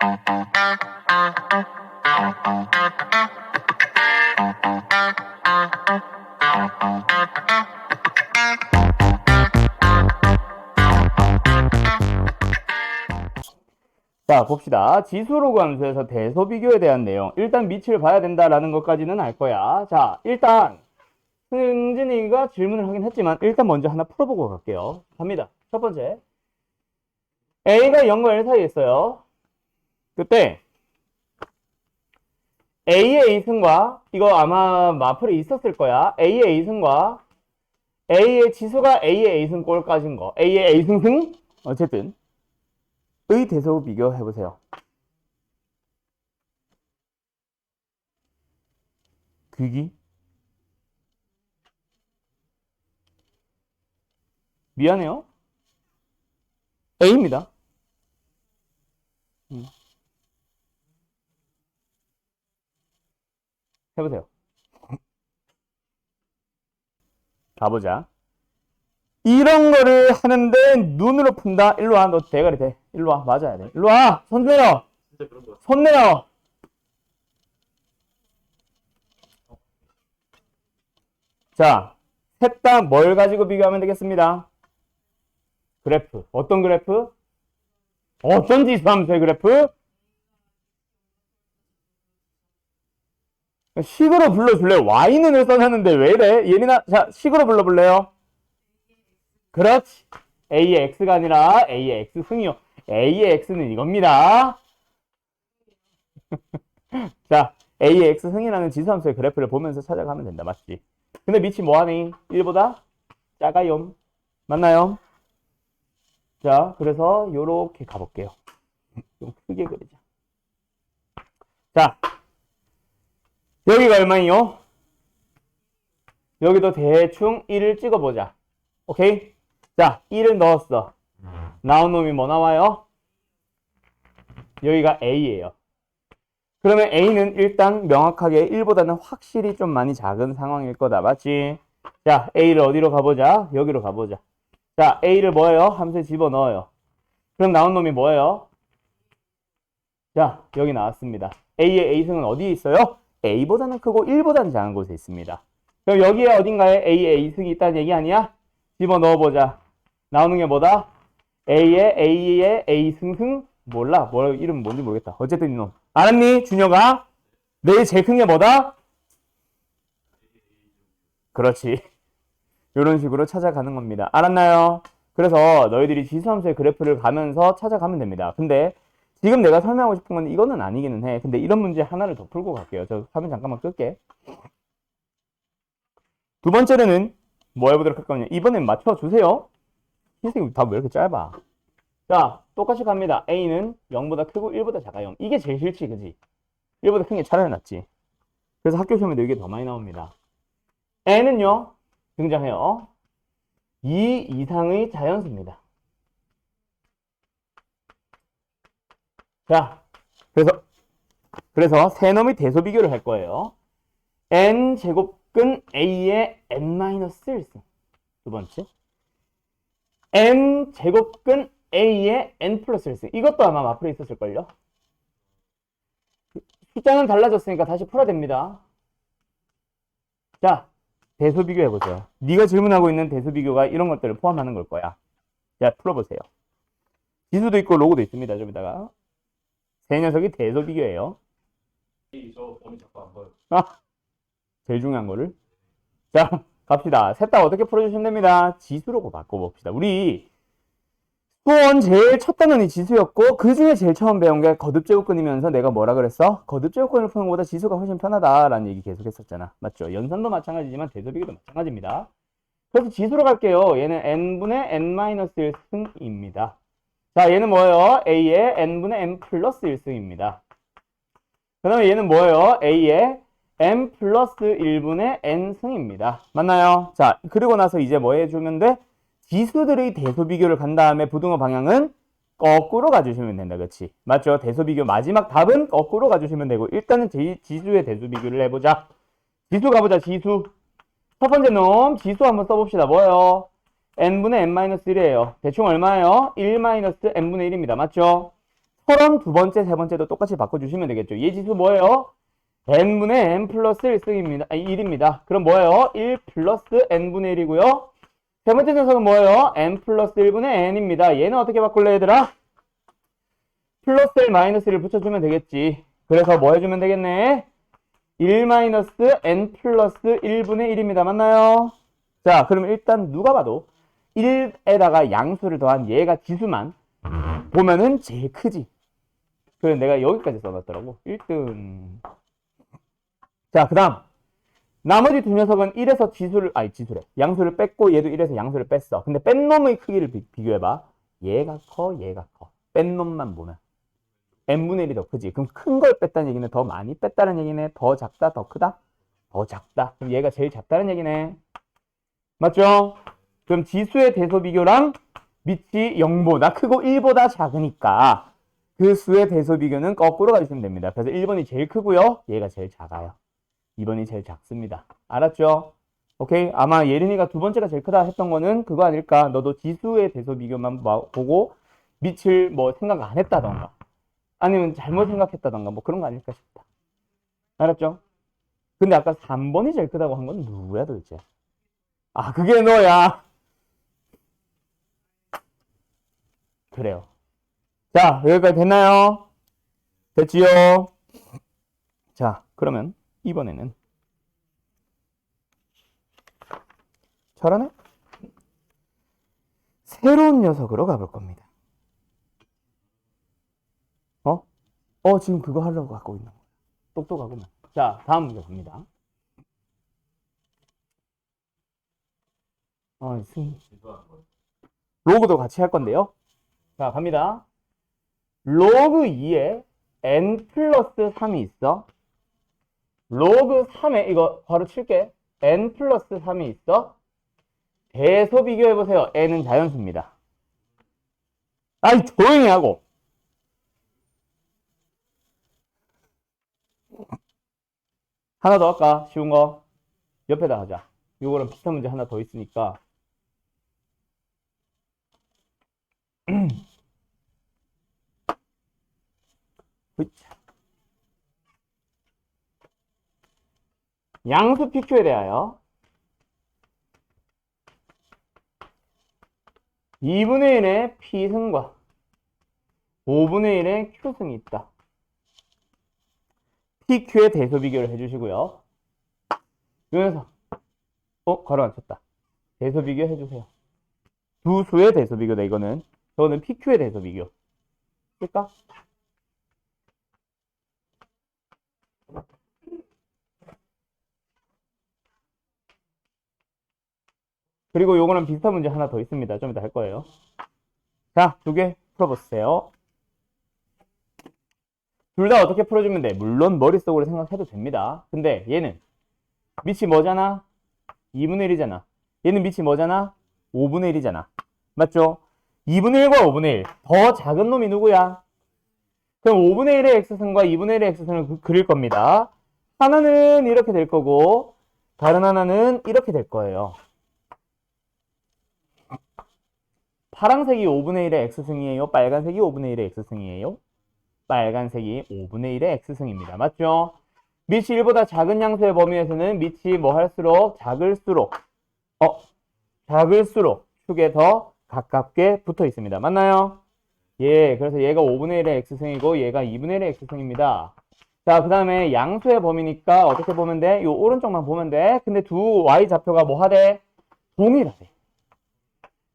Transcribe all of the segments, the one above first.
자, 봅시다. 지수로그 함수에서 대소 비교에 대한 내용. 일단 밑을 봐야 된다라는 것까지는 알 거야. 자, 일단 승진이가 질문을 하긴 했지만 일단 먼저 하나 풀어보고 갈게요. 갑니다. 첫 번째. A가 0과 1 사이에 있어요. 그때 A의 A승과 이거 아마 마플에 있었을 거야. A의 A승과 A의 지수가 A의 A승 꼴까지인 거. A의 A승승? 어쨌든 의 대소 비교해보세요. 그기? 미안해요. A입니다. 해보세요. 가보자. 이런 거를 하는데 눈으로 푼다. 일로 와. 너 대가리 대. 일로 와. 맞아야 돼. 일로 와. 손 내려. 진짜 그런 거 같아. 손 내려. 자, 셋 다 뭘 가지고 비교하면 되겠습니다. 그래프. 어떤 그래프? 어떤 지수함수의 그래프? 식으로 불러줄래? Y는을 써놨는데 왜 이래? 예린아, 자, 식으로 불러볼래요? 그렇지. A의 X가 아니라 A의 X승이요. A의 X는 이겁니다. 자, A의 X승이라는 지수함수의 그래프를 보면서 찾아가면 된다. 맞지? 근데 밑이 뭐하니? 1보다 작아요. 맞나요? 자, 그래서 요렇게 가볼게요. 좀 크게 그리자. 자, 여기가 얼마예요? 여기도 대충 1을 찍어보자. 오케이? 자, 1을 넣었어. 나온 놈이 뭐 나와요? 여기가 A예요. 그러면 A는 일단 명확하게 1보다는 확실히 좀 많이 작은 상황일 거다. 맞지? 자, A를 어디로 가보자? 여기로 가보자. 자, A를 뭐예요? 함수에 집어넣어요. 그럼 나온 놈이 뭐예요? 자, 여기 나왔습니다. A의 A승은 어디에 있어요? A보다는 크고 1보다는 작은 곳에 있습니다. 그럼 여기에 어딘가에 A의 A승이 있다는 얘기 아니야? 집어넣어보자. 나오는 게 뭐다? A의 A승승? 몰라. 이름 뭔지 모르겠다. 어쨌든 이놈. 알았니? 준혁아? 내일 제일 큰 게 뭐다? 그렇지. 이런 식으로 찾아가는 겁니다. 알았나요? 그래서 너희들이 지수함수의 그래프를 가면서 찾아가면 됩니다. 근데 지금 내가 설명하고 싶은 건 이거는 아니기는 해. 근데 이런 문제 하나를 더 풀고 갈게요. 저 화면 잠깐만 끌게. 두 번째로는 뭐 해보도록 할 거냐. 이번엔 맞춰주세요. 흰색이 다 왜 이렇게 짧아? 자, 똑같이 갑니다. A는 0보다 크고 1보다 작아요. 이게 제일 싫지, 그지? 1보다 큰 게 차라리 낫지. 그래서 학교 시험에도 이게 더 많이 나옵니다. N은요, 등장해요. 2 이상의 자연수입니다. 자, 그래서 세 놈의 대소 비교를 할 거예요. N 제곱근 A의 N-1승. 두 번째. N 제곱근 A의 N 플러스 1승. 이것도 아마 마플에 있었을걸요. 숫자는 달라졌으니까 다시 풀어야 됩니다. 자, 대소 비교해보세요. 네가 질문하고 있는 대소 비교가 이런 것들을 포함하는 걸 거야. 자, 풀어보세요. 지수도 있고 로고도 있습니다. 좀 이따가. 세 녀석이 대소 비교예요. 저 범위 자꾸 안 보여. 제일 중요한 거를. 자, 갑시다. 셋 다 어떻게 풀어주시면 됩니다. 지수로 바꿔봅시다. 우리 수원 제일 첫 단원이 지수였고 그 중에 제일 처음 배운 게 거듭제곱근이면서 내가 뭐라 그랬어? 거듭제곱근을 푸는 것보다 지수가 훨씬 편하다라는 얘기 계속 했었잖아. 맞죠? 연산도 마찬가지지만 대소비교도 마찬가지입니다. 그래서 지수로 갈게요. 얘는 n분의 n-1승입니다. 자, 얘는 뭐예요? a의 n분의 n 플러스 1승입니다. 그 다음에 얘는 뭐예요? a의 n 플러스 1분의 n승입니다. 맞나요? 자, 그리고 나서 이제 뭐 해주면 돼? 지수들의 대소 비교를 간 다음에 부등호 방향은 거꾸로 가주시면 된다. 그치? 맞죠? 대소 비교 마지막 답은 거꾸로 가주시면 되고 일단은 지수의 대소 비교를 해보자. 지수 가보자. 지수. 첫 번째 놈 지수 한번 써봅시다. 뭐예요? n분의 n-1이에요. 대충 얼마예요? 1-n분의 1입니다. 맞죠? 그럼 두 번째, 세 번째도 똑같이 바꿔주시면 되겠죠. 얘 지수 뭐예요? n분의 n 플러스 1승입니다. 1입니다. 그럼 뭐예요? 1 플러스 n분의 1이고요. 세 번째 녀석은 뭐예요? n 플러스 1분의 n입니다. 얘는 어떻게 바꿀래 얘들아? 플러스 1 마이너스 1을 붙여주면 되겠지. 그래서 뭐 해주면 되겠네? 1 마이너스 n 플러스 1분의 1입니다. 맞나요? 자, 그러면 일단 누가 봐도 1에다가 양수를 더한 얘가 지수만 보면은 제일 크지. 그래서 내가 여기까지 써놨더라고. 1등. 자, 그 다음. 나머지 두 녀석은 1에서 지수래. 양수를 뺐고 얘도 1에서 양수를 뺐어. 근데 뺀 놈의 크기를 비교해봐. 얘가 커, 얘가 커. 뺀 놈만 보면. n분의 1이 더 크지. 그럼 큰 걸 뺐다는 얘기는 더 많이 뺐다는 얘기네. 더 작다, 더 크다? 더 작다. 그럼 얘가 제일 작다는 얘기네. 맞죠? 그럼 지수의 대소 비교랑 밑이 0보다 크고 1보다 작으니까 그 수의 대소 비교는 거꾸로 가주시면 됩니다. 그래서 1번이 제일 크고요. 얘가 제일 작아요. 2번이 제일 작습니다. 알았죠? 오케이? 아마 예린이가 두 번째가 제일 크다 했던 거는 그거 아닐까? 너도 지수의 대소 비교만 보고 밑을 뭐 생각 안 했다던가 아니면 잘못 생각했다던가 뭐 그런 거 아닐까 싶다. 알았죠? 근데 아까 3번이 제일 크다고 한 건 누구야 도대체? 아, 그게 너야. 그래요. 자, 여기까지 됐나요? 됐지요? 자, 그러면 이번에는 잘하네? 새로운 녀석으로 가볼 겁니다. 지금 그거 하려고 갖고 있는 거야. 똑똑하구만. 자, 다음 문제 봅니다. 지수하는 거예요. 로그도 같이 할 건데요. 자, 갑니다. 로그 2에 n 플러스 3이 있어. 로그 3에, 이거 바로 칠게. n 플러스 3이 있어. 대소 비교해보세요. n은 자연수입니다. 아이, 조용히 하고. 하나 더 할까? 쉬운 거. 옆에다 하자. 요거랑 비슷한 문제 하나 더 있으니까. 양수 PQ에 대하여 2분의 1의 P승과 5분의 1의 Q승이 있다. PQ의 대소 비교를 해주시고요. 이 녀석, 가로 안 쳤다. 대소 비교 해주세요. 두 수의 대소 비교다, 이거는. 저거는 PQ의 대소 비교. 쓸까? 그리고 요거는 비슷한 문제 하나 더 있습니다. 좀 이따 할 거예요. 자, 두 개 풀어보세요. 둘 다 어떻게 풀어주면 돼? 물론 머릿속으로 생각해도 됩니다. 근데 얘는 밑이 뭐잖아? 2분의 1이잖아. 얘는 밑이 뭐잖아? 5분의 1이잖아. 맞죠? 2분의 1과 5분의 1. 더 작은 놈이 누구야? 그럼 5분의 1의 x승과 2분의 1의 x승을 그릴 겁니다. 하나는 이렇게 될 거고 다른 하나는 이렇게 될 거예요. 파란색이 5분의 1의 x승이에요? 빨간색이 5분의 1의 x승이에요? 빨간색이 5분의 1의 x승입니다. 맞죠? 밑이 1보다 작은 양수의 범위에서는 밑이 뭐 할수록 작을수록 축에 더 가깝게 붙어 있습니다. 맞나요? 예, 그래서 얘가 5분의 1의 x승이고 얘가 2분의 1의 x승입니다. 자, 그 다음에 양수의 범위니까 어떻게 보면 돼? 요 오른쪽만 보면 돼. 근데 두 y-좌표가 뭐 하대? 동일하대.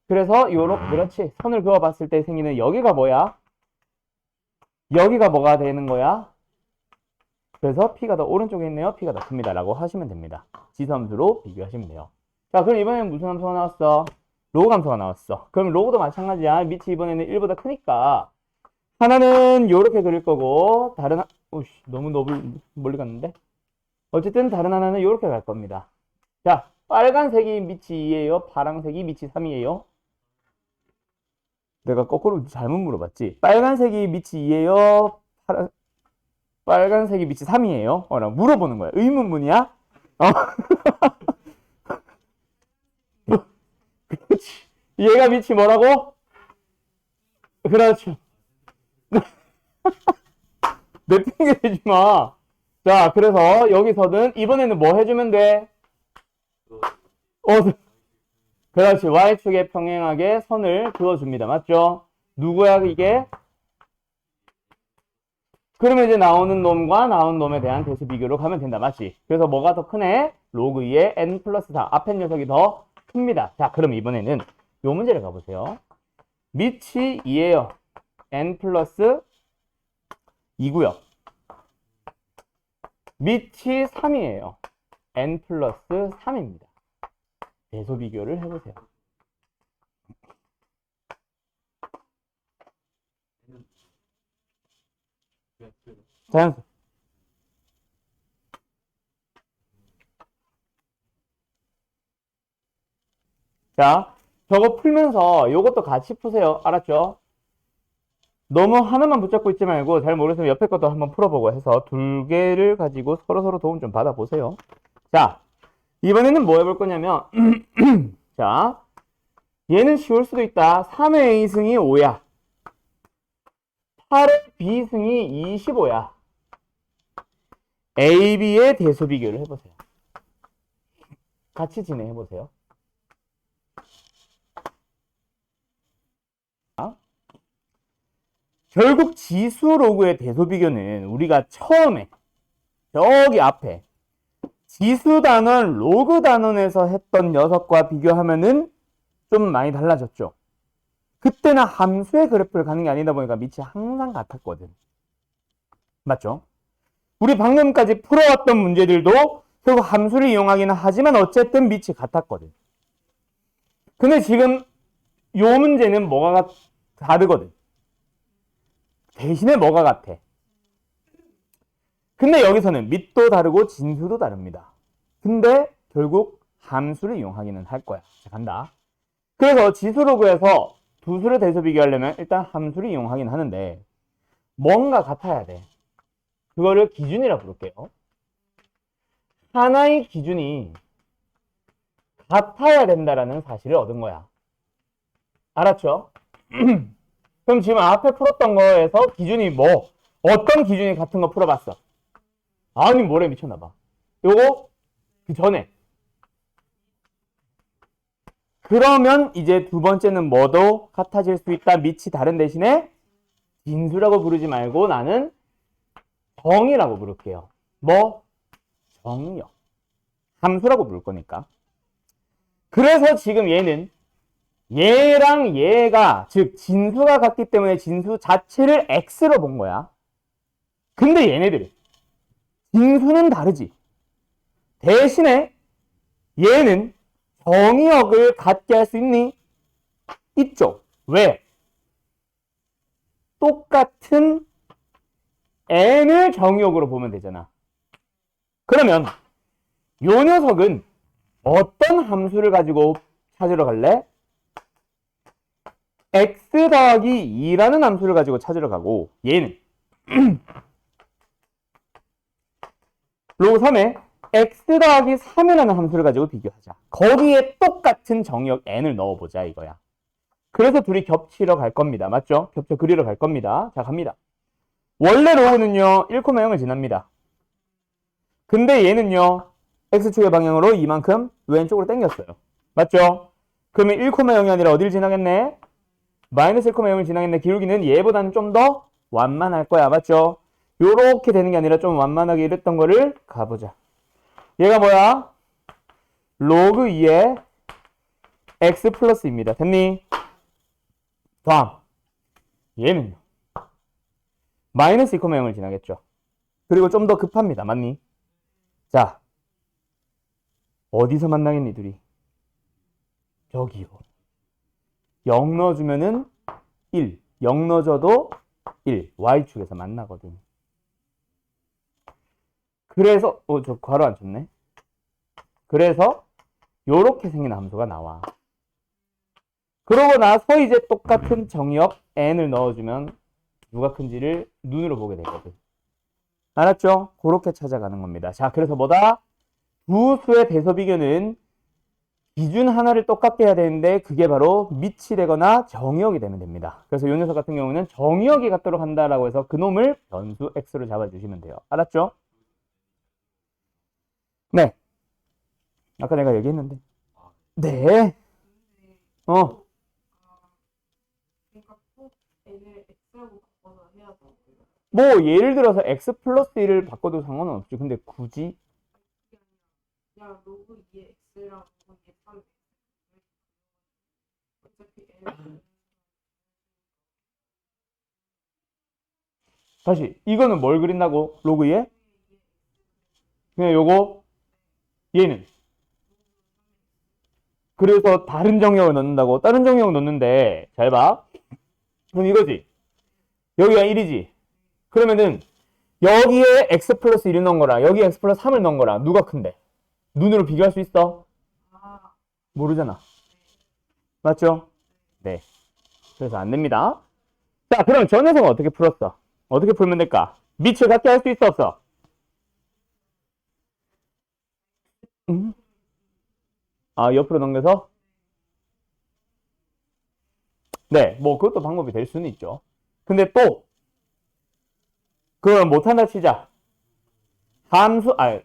그래서 요렇게, 그렇지. 선을 그어봤을 때 생기는 여기가 뭐야? 여기가 뭐가 되는 거야? 그래서 P가 더 오른쪽에 있네요. P가 더 큽니다. 라고 하시면 됩니다. 지수함수로 비교하시면 돼요. 자, 그럼 이번에는 무슨 함수가 나왔어? 로그 함수가 나왔어. 그럼 로그도 마찬가지야. 밑이 이번에는 1보다 크니까 하나는 요렇게 그릴 거고 다른 오씨, 너무 멀리 갔는데? 어쨌든 다른 하나는 요렇게 갈 겁니다. 자, 빨간색이 밑이 2예요. 파란색이 밑이 3이에요. 내가 거꾸로 잘못 물어봤지. 빨간색이 밑이 2예요. 빨간색이 밑이 3이에요. 나 물어보는 거야. 의문문이야? 그렇지. 얘가 밑이 뭐라고? 그렇죠. 내 핑계 대지 마. 자, 그래서 여기서는 이번에는 뭐 해주면 돼? 그렇지. Y축에 평행하게 선을 그어줍니다. 맞죠? 누구야, 이게? 그러면 이제 나오는 놈과 나온 놈에 대한 대수 비교로 가면 된다. 맞지? 그래서 뭐가 더 크네? 로그 2의 n 플러스 4. 앞에 녀석이 더 큽니다. 자, 그럼 이번에는 요 문제를 가보세요. 밑이 2예요. n 플러스 2고요. 밑이 3이에요. n 플러스 3입니다. 대소 비교를 해보세요. 자연수. 자, 저거 풀면서 요것도 같이 푸세요. 알았죠? 너무 하나만 붙잡고 있지 말고 잘 모르시면 옆에 것도 한번 풀어보고 해서 두 개를 가지고 서로 도움 좀 받아보세요. 자, 이번에는 뭐 해볼 거냐면 자, 얘는 쉬울 수도 있다. 3의 A승이 5야. 8의 B승이 25야. A, B의 대소 비교를 해보세요. 같이 진행해보세요. 결국 지수 로그의 대소 비교는 우리가 처음에 저기 앞에 지수 단원, 로그 단원에서 했던 녀석과 비교하면은 좀 많이 달라졌죠. 그때는 함수의 그래프를 가는 게 아니다 보니까 밑이 항상 같았거든. 맞죠? 우리 방금까지 풀어왔던 문제들도 결국 함수를 이용하기는 하지만 어쨌든 밑이 같았거든. 근데 지금 요 문제는 뭐가 다르거든. 대신에 뭐가 같아? 근데 여기서는 밑도 다르고 진수도 다릅니다. 근데 결국 함수를 이용하기는 할 거야. 자, 간다. 그래서 지수 로그에서 두 수를 대서 비교하려면 일단 함수를 이용하긴 하는데 뭔가 같아야 돼. 그거를 기준이라 부를게요. 하나의 기준이 같아야 된다라는 사실을 얻은 거야. 알았죠? 그럼 지금 앞에 풀었던 거에서 기준이 뭐? 어떤 기준이 같은 거 풀어봤어? 아니, 뭐래 미쳤나봐. 요거 그 전에. 그러면 이제 두 번째는 뭐도 같아질 수 있다. 밑이 다른 대신에 진수라고 부르지 말고 나는 정이라고 부를게요. 뭐? 정이요. 함수라고 부를 거니까. 그래서 지금 얘는 얘랑 얘가 즉 진수가 같기 때문에 진수 자체를 x로 본 거야. 근데 얘네들 진수는 다르지. 대신에 얘는 정의역을 갖게 할 수 있니? 있죠. 왜? 똑같은 n을 정의역으로 보면 되잖아. 그러면 요 녀석은 어떤 함수를 가지고 찾으러 갈래? x 더하기 2라는 함수를 가지고 찾으러 가고 얘는 로그 3에 x 더하기 3이라는 함수를 가지고 비교하자. 거기에 똑같은 정의역 n을 넣어보자 이거야. 그래서 둘이 겹치러 갈 겁니다. 맞죠? 겹쳐 그리러 갈 겁니다. 자, 갑니다. 원래 로그는요 1,0을 지납니다. 근데 얘는요 x축의 방향으로 이만큼 왼쪽으로 당겼어요. 맞죠? 그러면 1,0이 아니라 어딜 지나겠네? 마이너스 1,0을 지나겠네. 기울기는 얘보다는 좀 더 완만할 거야. 맞죠? 요렇게 되는 게 아니라 좀 완만하게 이랬던 거를 가보자. 얘가 뭐야? 로그 2의 x 플러스입니다. 됐니? 다음 얘는 마이너스 2,0을 지나겠죠. 그리고 좀 더 급합니다. 맞니? 자, 어디서 만나겠니 둘이? 여기요. 0 넣어주면은 1, 0 넣어줘도 1, y축에서 만나거든. 그래서 저 괄호 안 쳤네. 그래서 요렇게 생긴 함수가 나와. 그러고 나서 이제 똑같은 정의역 n을 넣어주면 누가 큰지를 눈으로 보게 되거든. 알았죠? 그렇게 찾아가는 겁니다. 자, 그래서 뭐다? 두 수의 대소 비교는 기준 하나를 똑같게 해야 되는데 그게 바로 밑이 되거나 정의역이 되면 됩니다. 그래서 이 녀석 같은 경우는 정의역이 같도록 한다라고 해서 그놈을 변수 x로 잡아주시면 돼요. 알았죠? 네. 아까 내가 얘기했는데. 네. 어. 그러니까 꼭 N을 X라고 바꿔서 해야 돼. 뭐 예를 들어서 x 플러스 1을 바꿔도 상관은 없죠. 근데 굳이 야, 로그 2의 X랑 로그 2의 3 어차피 N 다시 이거는 뭘 그린다고? 로그 2에? 그냥 요거 얘는 그래서 다른 정의역을 넣는다고? 다른 정의역 넣는데 잘 봐. 그럼 이거지. 여기가 1이지. 그러면은 여기에 x 플러스 1을 넣은 거랑 여기에 x 플러스 3을 넣은 거랑 누가 큰데? 눈으로 비교할 수 있어? 아, 모르잖아. 맞죠? 네. 그래서 안 됩니다. 자, 그럼 저 녀석은 어떻게 풀었어? 어떻게 풀면 될까? 밑을 갖게 할 수 있어, 없어? 아, 옆으로 넘겨서? 네, 뭐 그것도 방법이 될 수는 있죠. 근데 또 그걸 못한다 치자.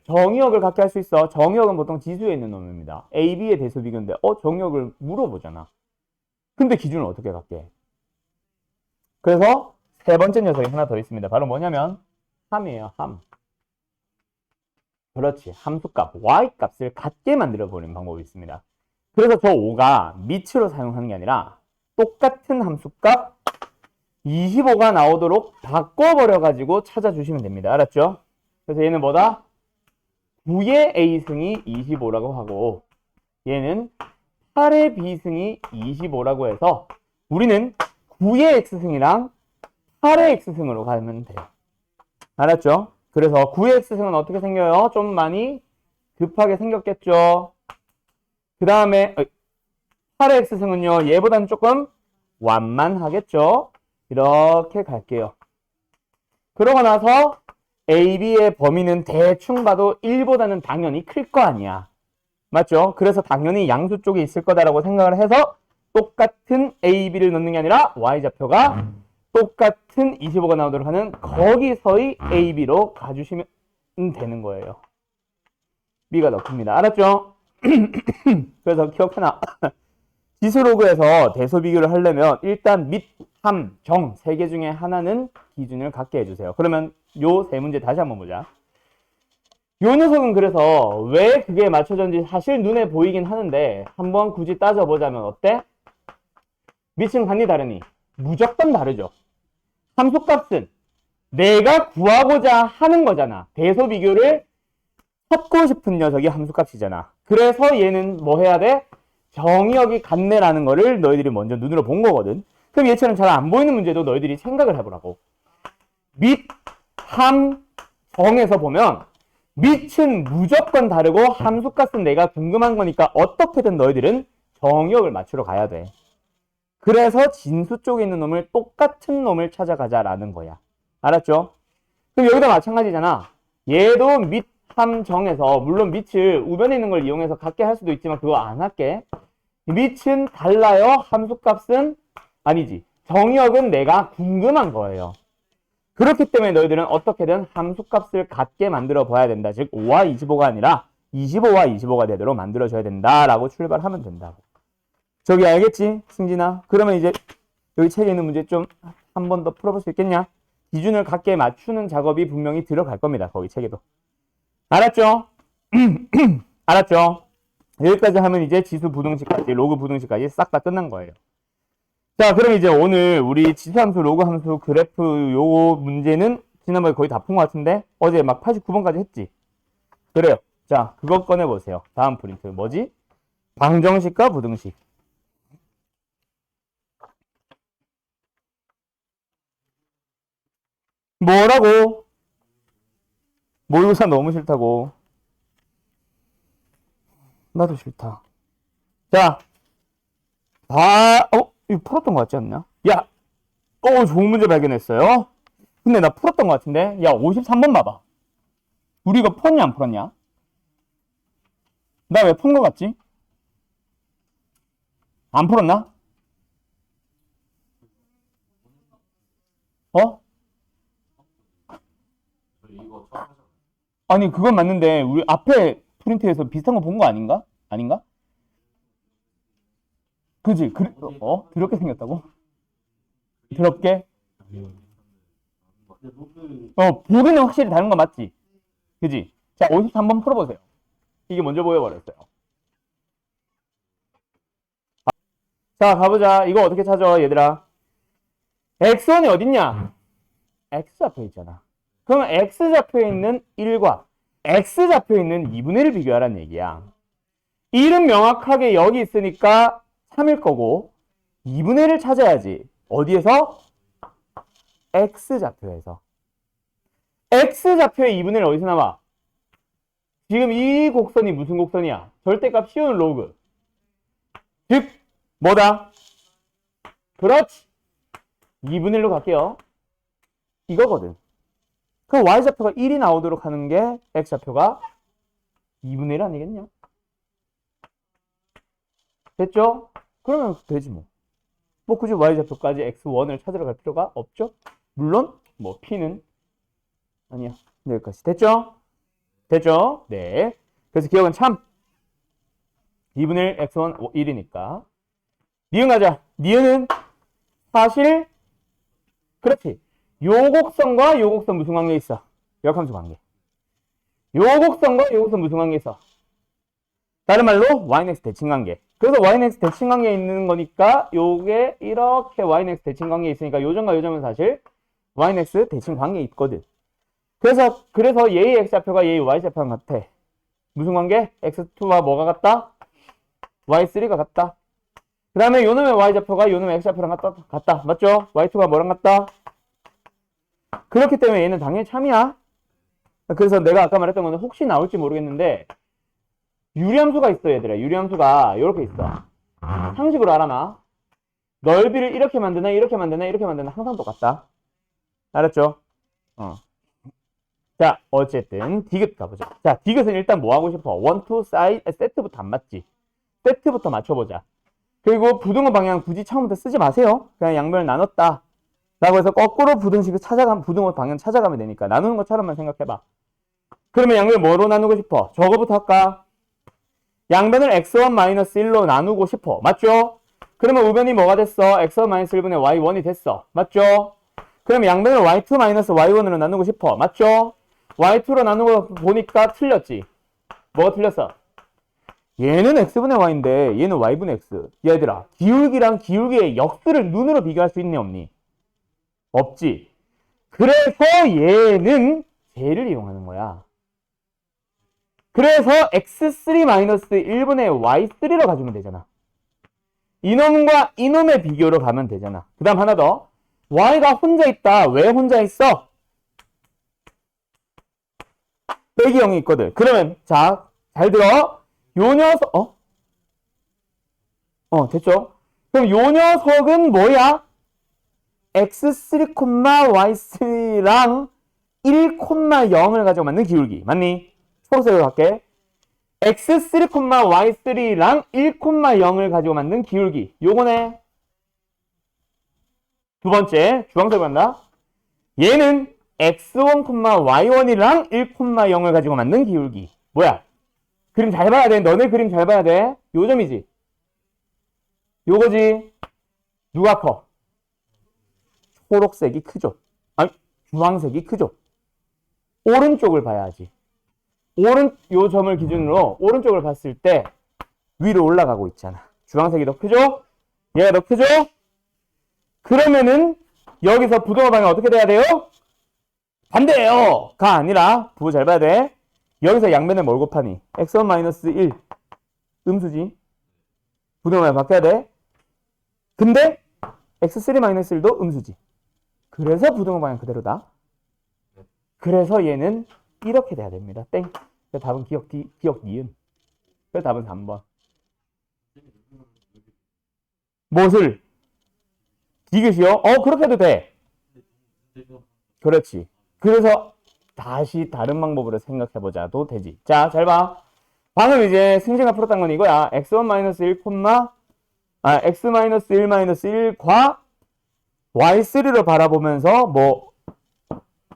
정의역을 갖게 할 수 있어. 정의역은 보통 지수에 있는 놈입니다. A, B의 대수 비교인데 정의역을 물어보잖아. 근데 기준을 어떻게 갖게 해? 그래서 세 번째 녀석이 하나 더 있습니다. 바로 뭐냐면 함이에요. 함. 그렇지. 함수값 y값을 같게 만들어버리는 방법이 있습니다. 그래서 저 5가 밑으로 사용하는 게 아니라 똑같은 함수값 25가 나오도록 바꿔버려가지고 찾아주시면 됩니다. 알았죠? 그래서 얘는 뭐다? 9의 A승이 25라고 하고 얘는 8의 B승이 25라고 해서 우리는 9의 X승이랑 8의 X승으로 가면 돼요. 알았죠? 그래서 9의 X승은 어떻게 생겨요? 좀 많이 급하게 생겼겠죠? 그 다음에 8의 X승은요, 얘보다는 조금 완만하겠죠? 이렇게 갈게요. 그러고 나서 A, B의 범위는 대충 봐도 1보다는 당연히 클 거 아니야. 맞죠? 그래서 당연히 양수 쪽에 있을 거다라고 생각을 해서 똑같은 A, B를 넣는 게 아니라 Y좌표가 똑같은 25가 나오도록 하는 거기서의 A, B로 가주시면 되는 거예요. B가 더 큽니다. 알았죠? 그래서 기억 하나. 지수로그에서 대소 비교를 하려면 일단 밑, 함, 정 세 개 중에 하나는 기준을 갖게 해주세요. 그러면 요 세 문제 다시 한번 보자. 요 녀석은 그래서 왜 그게 맞춰졌는지 사실 눈에 보이긴 하는데 한번 굳이 따져보자면 어때? 밑은 같니 다르니? 무조건 다르죠. 함수값은 내가 구하고자 하는 거잖아. 대소 비교를 찾고 싶은 녀석이 함수값이잖아. 그래서 얘는 뭐 해야 돼? 정의역이 같네라는 거를 너희들이 먼저 눈으로 본 거거든. 그럼 얘처럼 잘 안 보이는 문제도 너희들이 생각을 해보라고. 밑, 함, 정에서 보면 밑은 무조건 다르고 함수값은 내가 궁금한 거니까 어떻게든 너희들은 정의역을 맞추러 가야 돼. 그래서 진수 쪽에 있는 놈을 똑같은 놈을 찾아가자라는 거야. 알았죠? 그럼 여기도 마찬가지잖아. 얘도 밑, 함, 정에서 물론 밑을 우변에 있는 걸 이용해서 같게 할 수도 있지만 그거 안 할게. 밑은 달라요. 함수값은 아니지. 정의역은 내가 궁금한 거예요. 그렇기 때문에 너희들은 어떻게든 함수값을 같게 만들어 봐야 된다. 즉 5와 25가 아니라 25와 25가 되도록 만들어줘야 된다라고 출발하면 된다고. 저기 알겠지? 승진아? 그러면 이제 여기 책에 있는 문제 좀 한 번 더 풀어볼 수 있겠냐? 기준을 같게 맞추는 작업이 분명히 들어갈 겁니다. 거기 책에도. 알았죠? 알았죠? 여기까지 하면 이제 지수 부등식까지, 로그 부등식까지 싹 다 끝난 거예요. 자, 그럼 이제 오늘 우리 지수함수, 로그함수, 그래프 요 문제는 지난번에 거의 다 푼 것 같은데 어제 막 89번까지 했지? 그래요. 자, 그거 꺼내보세요. 다음 프린트 뭐지? 방정식과 부등식. 뭐라고? 모의고사 너무 싫다고. 나도 싫다. 자, 이거 풀었던 것 같지 않냐? 야, 좋은 문제 발견했어요. 근데 나 풀었던 것 같은데? 야, 53번 봐봐. 우리 이거 풀었냐, 안 풀었냐? 나 왜 푼 것 같지? 안 풀었나? 어? 저희 이거 처음 하잖아요. 아니, 그건 맞는데, 우리 앞에 프린트에서 비슷한 거 본 거 아닌가? 아닌가? 그지? 더럽게 생겼다고? 더럽게? 근데 로그 보기는 확실히 다른 거 맞지? 그지? 자, 53번 풀어보세요. 이게 먼저 보여버렸어요. 자, 가보자. 이거 어떻게 찾아, 얘들아? x1이 어딨냐? x좌표에 있잖아. 그럼 x좌표에 있는 1과 x좌표에 있는 2분의 1을 비교하라는 얘기야. 1은 명확하게 여기 있으니까 3일 거고 2분의 1을 찾아야지. 어디에서? x좌표에서. x좌표의 2분의 1 어디서 나와? 지금 이 곡선이 무슨 곡선이야? 절대값 씌우는 로그. 즉 뭐다? 그렇지. 2분의 1로 갈게요. 이거거든. 그럼 y좌표가 1이 나오도록 하는 게 x좌표가 2분의 1 아니겠냐? 됐죠? 그러면 되지 뭐. 뭐 굳이 y좌표까지 x1을 찾으러 갈 필요가 없죠? 물론 뭐 p는 아니야. 여기까지. 됐죠? 됐죠? 네. 그래서 기억은 참. 2분의 1 x1 1이니까. 니은 가자. 니은은 사실 그렇지. 요 곡선과 요 곡선 무슨 관계 있어? 역함수 관계. 요 곡선과 요 곡선 무슨 관계 있어? 다른 말로 yx 대칭 관계. 그래서 yx 대칭 관계에 있는 거니까 요게 이렇게 yx 대칭 관계에 있으니까 요점과 요점은 사실 yx 대칭 관계에 있거든. 그래서 얘의 x좌표가 얘의 y좌표랑 같아. 무슨 관계? x2와 뭐가 같다? y3가 같다. 그 다음에 요놈의 y좌표가 요놈의 x좌표랑 같다. 맞죠? y2가 뭐랑 같다? 그렇기 때문에 얘는 당연히 참이야. 그래서 내가 아까 말했던 거는 혹시 나올지 모르겠는데 유리함수가 있어 얘들아. 유리함수가 이렇게 있어. 상식으로 알아놔. 넓이를 이렇게 만드나 이렇게 만드나 이렇게 만드나 항상 똑같다. 알았죠? 자, 어쨌든 디귿 가보자. 자, 디귿은 일단 뭐 하고 싶어? 1, 2, 사이 세트부터 안 맞지? 세트부터 맞춰보자. 그리고 부등호 방향 굳이 처음부터 쓰지 마세요. 그냥 양변을 나눴다 라고 해서 거꾸로 부등식을 찾아가면 부등호 방향 찾아가면 되니까 나누는 것처럼만 생각해봐. 그러면 양변을 뭐로 나누고 싶어? 저거부터 할까? 양변을 x1-1로 나누고 싶어. 맞죠? 그러면 우변이 뭐가 됐어? x1-1분의 y1이 됐어. 맞죠? 그럼 양변을 y2-y1으로 나누고 싶어. 맞죠? y2로 나누고 보니까 틀렸지. 뭐가 틀렸어? 얘는 x분의 y인데 얘는 y분의 x. 얘들아, 기울기랑 기울기의 역수를 눈으로 비교할 수 있니 없니? 없지. 그래서 얘는 쟤를 이용하는 거야. 그래서 x3-1분의 y3로 가주면 되잖아. 이놈과 이놈의 비교로 가면 되잖아. 그 다음 하나 더. y가 혼자 있다. 왜 혼자 있어? 빼기 0이 있거든. 그러면 자, 잘 들어. 요 녀석 됐죠? 그럼 요 녀석은 뭐야? x3, y3랑 1,0을 가지고 만든 기울기. 맞니? 초록색으로 갈게. x3, y3랑 1,0을 가지고 만든 기울기. 요거네. 두 번째, 주황색으로 간다. 얘는 x1, y1이랑 1,0을 가지고 만든 기울기. 뭐야? 그림 잘 봐야 돼. 너네 그림 잘 봐야 돼. 요 점이지. 요거지. 누가 커? 초록색이 크죠. 아니, 주황색이 크죠. 오른쪽을 봐야지. 요 점을 기준으로 오른쪽을 봤을 때 위로 올라가고 있잖아. 주황색이 더 크죠? 얘가 더 크죠? 그러면은 여기서 부등호 방향 어떻게 돼야 돼요? 반대예요. 가 아니라 부호 잘 봐야 돼. 여기서 양변을 뭘 곱하니? x1-1 음수지. 부등호 방향 바뀌어야 돼. 근데 x3-1도 음수지. 그래서 부등호 방향 그대로다. 그래서 얘는 이렇게 돼야 됩니다. 땡. 그래서 답은 기억 니은. 그래서 답은 3번. 무엇을? 디귿이요? 그렇게 해도 돼. 그렇지. 그래서 다시 다른 방법으로 생각해보자도 되지. 자, 잘 봐. 방금 이제 승진아 풀었던 건 이거야. x1-1, x-1-1과 y3를 바라보면서 뭐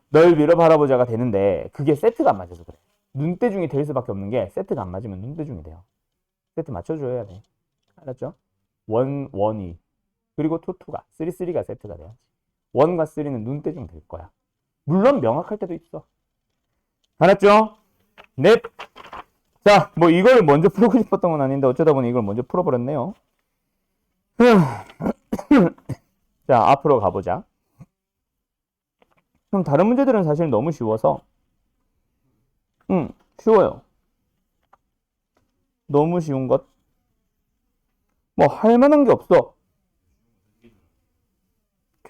넓이를 바라보자가 되는데 그게 세트가 안 맞아서 그래. 눈대중이 될 수밖에 없는 게 세트가 안 맞으면 눈대중이 돼요. 세트 맞춰줘야 돼. 알았죠? 1, 1이 그리고 2, 2가 3, 3가 세트가 돼야지. 1과 3는 눈대중 될 거야. 물론 명확할 때도 있어. 알았죠? 네. 자, 뭐 이걸 먼저 풀고 싶었던 건 아닌데 어쩌다 보니 이걸 먼저 풀어버렸네요. 자, 앞으로 가보자. 그럼 다른 문제들은 사실 너무 쉬워서 쉬워요. 너무 쉬운 것. 뭐 할 만한 게 없어.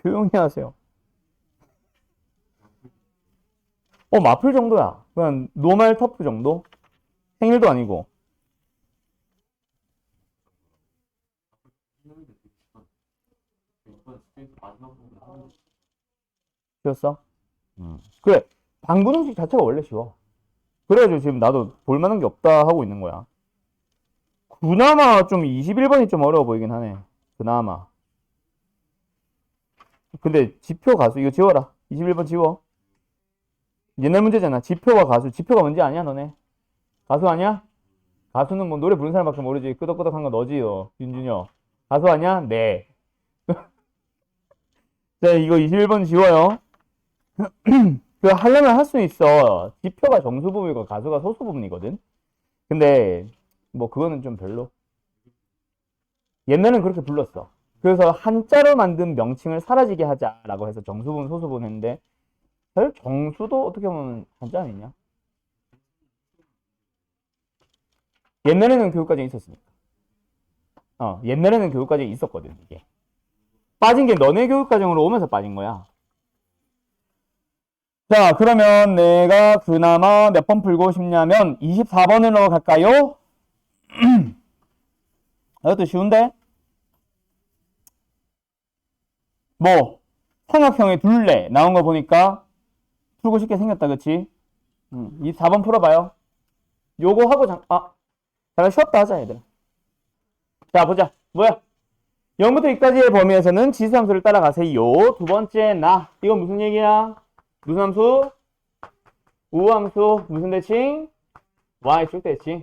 조용히 하세요. 마플 정도야. 그냥 노말 터프 정도? 생일도 아니고. 쉬웠어? 그래. 방분음식 자체가 원래 쉬워. 그래가지고 지금 나도 볼만한 게 없다 하고 있는 거야. 그나마 좀 21번이 좀 어려워 보이긴 하네. 그나마. 근데 지표 가수 이거 지워라. 21번 지워. 옛날 문제잖아. 지표와 가수. 지표가 뭔지 아냐 너네? 가수 아냐? 가수는 뭐 노래 부르는 사람밖에 모르지. 끄덕끄덕한 거 너지요. 윤준혁. 가수 아냐? 네. 자, 이거 21번 지워요. 그 하려면 할 수 있어. 지표가 정수 부분이고 가수가 소수 부분이거든. 근데 뭐 그거는 좀 별로. 옛날엔 그렇게 불렀어. 그래서 한자로 만든 명칭을 사라지게 하자라고 해서 정수 부분, 소수 부분 했는데 사실 정수도 어떻게 보면 한자 아니냐? 옛날에는 교육과정이 있었으니까. 옛날에는 교육과정이 있었거든, 이게. 빠진 게 너네 교육과정으로 오면서 빠진 거야. 자, 그러면 내가 그나마 몇 번 풀고 싶냐면 24번으로 갈까요? 이것도 쉬운데? 뭐 삼각형의 둘레 나온 거 보니까 풀고 싶게 생겼다, 그치? 24번 풀어봐요. 요거 하고 잠깐 쉬었다 하자, 얘들아. 자, 보자. 뭐야? 0부터 2까지의 범위에서는 지수함수를 따라가세요. 두 번째 이건 무슨 얘기야? 무슨 함수? 우함수. 무슨 대칭? Y축 대칭.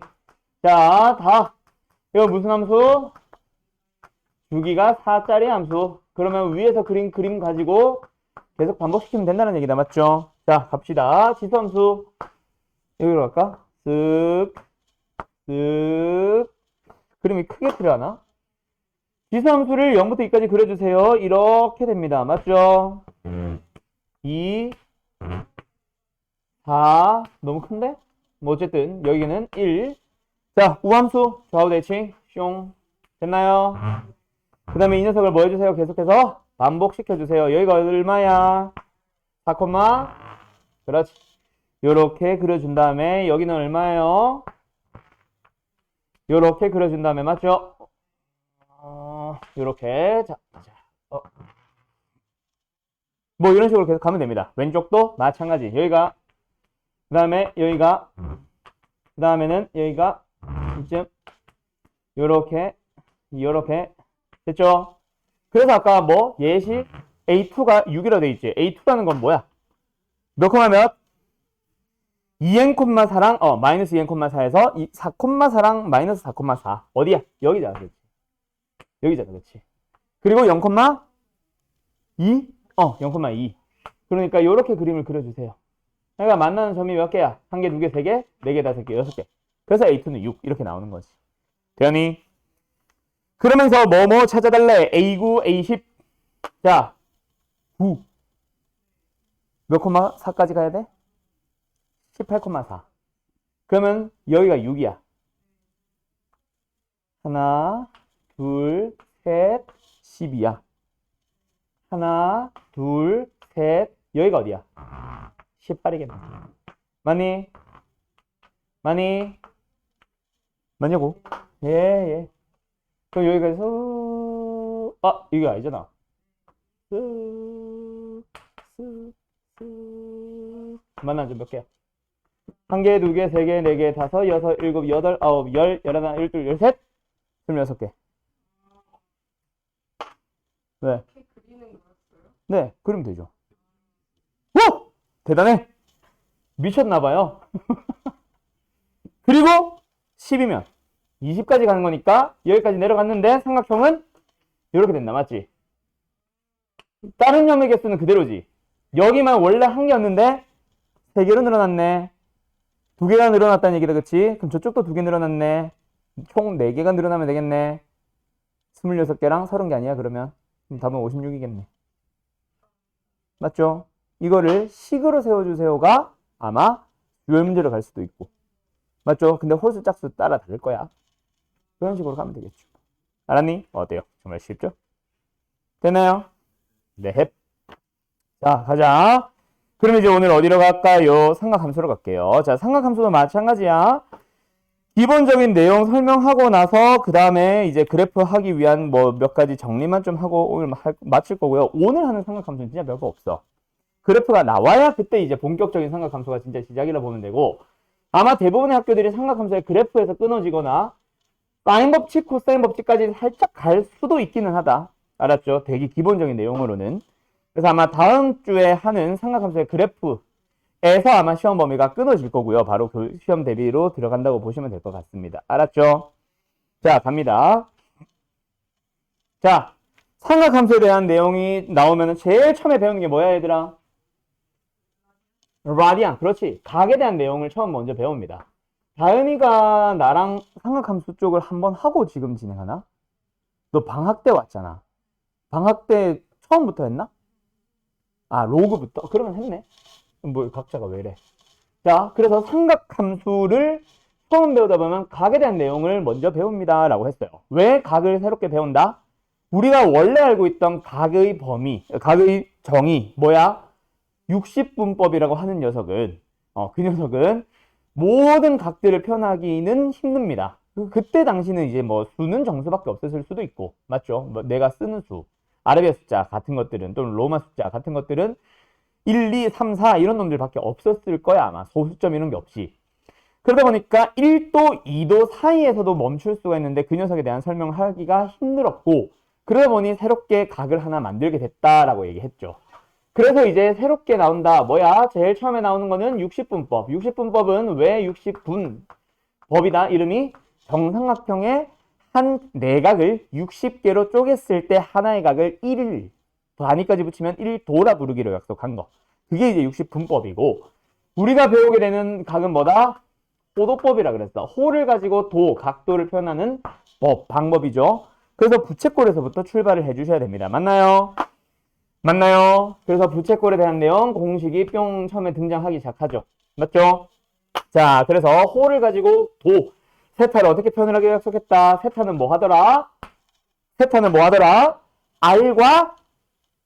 자, 이거 무슨 함수? 주기가 4짜리 함수. 그러면 위에서 그린 그림 가지고 계속 반복시키면 된다는 얘기다. 맞죠? 자, 갑시다. 지수함수. 여기로 갈까? 쓱. 그림이 크게 필요하나? 지수함수를 0부터 2까지 그려주세요. 이렇게 됩니다. 맞죠? 2, 4. 너무 큰데? 뭐 어쨌든 여기는 1. 자, 우함수 좌우 대칭 숑. 됐나요? 그 다음에 이 녀석을 뭐 해주세요? 계속해서 반복시켜주세요. 여기가 얼마야? 4, 그렇지. 요렇게 그려준 다음에 여기는 얼마예요? 요렇게 그려준 다음에 맞죠? 요렇게 뭐 이런 식으로 계속 가면 됩니다. 왼쪽도 마찬가지. 여기가 그 다음에 여기가 그 다음에는 여기가 이쯤 요렇게 됐죠? 그래서 아까 뭐 예시 A2가 6이라고 돼 있지. A2라는 건 뭐야? 몇 콤마 몇? 2n,4랑 마이너스 2n,4에서 4,4랑 마이너스 4,4 어디야? 여기잖아. 그렇지. 여기잖아. 그렇지. 그리고 0,2? 0,2. 그러니까 이렇게 그림을 그려주세요. 그러니까 만나는 점이 몇 개야? 1개, 2개, 3개, 4개, 5개, 6개. 그래서 A2는 6 이렇게 나오는 거지. 되니? 그러면서 뭐 찾아달래? A9, A10. 자, 9. 몇 콤마 4까지 가야 돼? 18,4. 그러면 여기가 6이야. 하나, 둘, 셋, 10이야. 하나, 둘, 셋. 여기가 어디야? 18이겠네. 많이? 맞냐고? 예. 그럼 여기까지 이거 아니잖아. 만나죠, 몇 개야? 1개, 2개, 3개, 4개, 5, 6, 7, 8, 9, 10, 11, 12, 13, 26개. 왜? 이렇게 그리는 거였어요? 네, 그리면 되죠. 오! 대단해! 미쳤나봐요. 그리고 10이면 20까지 가는 거니까 여기까지 내려갔는데 삼각형은 이렇게 된다. 맞지? 다른 점의 개수는 그대로지. 여기만 원래 한 개였는데 3개로 늘어났네. 2개가 늘어났다는 얘기다. 그치? 그럼 저쪽도 2개 늘어났네. 총 4개가 늘어나면 되겠네. 26개랑 30개 아니야 그러면? 그럼 답은 56이겠네. 맞죠? 이거를 식으로 세워주세요가 아마 듀얼 문제로 갈 수도 있고. 맞죠? 근데 홀수 짝수 따라 다를 거야. 그런 식으로 가면 되겠죠. 알았니? 어때요? 정말 쉽죠? 됐나요? 네. 자, 가자. 그럼 이제 오늘 어디로 갈까요? 삼각함수로 갈게요. 자, 삼각함수도 마찬가지야. 기본적인 내용 설명하고 나서 그 다음에 이제 그래프 하기 위한 뭐 몇 가지 정리만 좀 하고 오늘 마칠 거고요. 오늘 하는 삼각함수는 진짜 별거 없어. 그래프가 나와야 그때 이제 본격적인 삼각함수가 진짜 시작이라 보면 되고, 아마 대부분의 학교들이 삼각함수의 그래프에서 끊어지거나 사인 법칙, 코사인 법칙까지 살짝 갈 수도 있기는 하다. 알았죠? 되게 기본적인 내용으로는. 그래서 아마 다음 주에 하는 삼각함수의 그래프에서 아마 시험 범위가 끊어질 거고요. 바로 그 시험 대비로 들어간다고 보시면 될 것 같습니다. 알았죠? 자, 갑니다. 자, 삼각함수에 대한 내용이 나오면 제일 처음에 배우는 게 뭐야, 얘들아? 라디안. 그렇지. 각에 대한 내용을 처음 먼저 배웁니다. 다현이가 나랑 삼각함수 쪽을 한번 하고 지금 진행하나? 너 방학 때 왔잖아. 방학 때 처음부터 했나? 아, 로그부터? 그러면 했네. 뭐 각자가 왜 이래? 자, 그래서 삼각함수를 처음 배우다 보면 각에 대한 내용을 먼저 배웁니다 라고 했어요. 왜 각을 새롭게 배운다? 우리가 원래 알고 있던 각의 범위, 각의 정의 뭐야? 60분법이라고 하는 녀석은 그 녀석은 모든 각들을 표현하기는 힘듭니다. 그때 당시는 이제 뭐 수는 정수밖에 없었을 수도 있고, 맞죠? 뭐 내가 쓰는 수, 아라비아 숫자 같은 것들은, 또는 로마 숫자 같은 것들은 1, 2, 3, 4 이런 놈들밖에 없었을 거야, 아마. 소수점 이런 게 없이. 그러다 보니까 1도, 2도 사이에서도 멈출 수가 있는데 그 녀석에 대한 설명을 하기가 힘들었고, 그러다 보니 새롭게 각을 하나 만들게 됐다라고 얘기했죠. 그래서 이제 새롭게 나온다. 뭐야? 제일 처음에 나오는 거는 60분법. 60분법은 왜 60분 법이다? 이름이 정삼각형의 한 내각을 60개로 쪼갰을 때 하나의 각을 1, 단위까지 붙이면 1도라 부르기로 약속한 거. 그게 이제 60분법이고, 우리가 배우게 되는 각은 뭐다? 호도법이라 그랬어. 호를 가지고 각도를 표현하는 방법이죠. 그래서 부채꼴에서부터 출발을 해주셔야 됩니다. 맞나요? 맞나요? 그래서 부채꼴에 대한 내용 공식이 뿅 처음에 등장하기 시작하죠. 맞죠? 자, 그래서 호를 가지고 세타를 어떻게 표현을 하기로 약속했다. 세타는 뭐 하더라?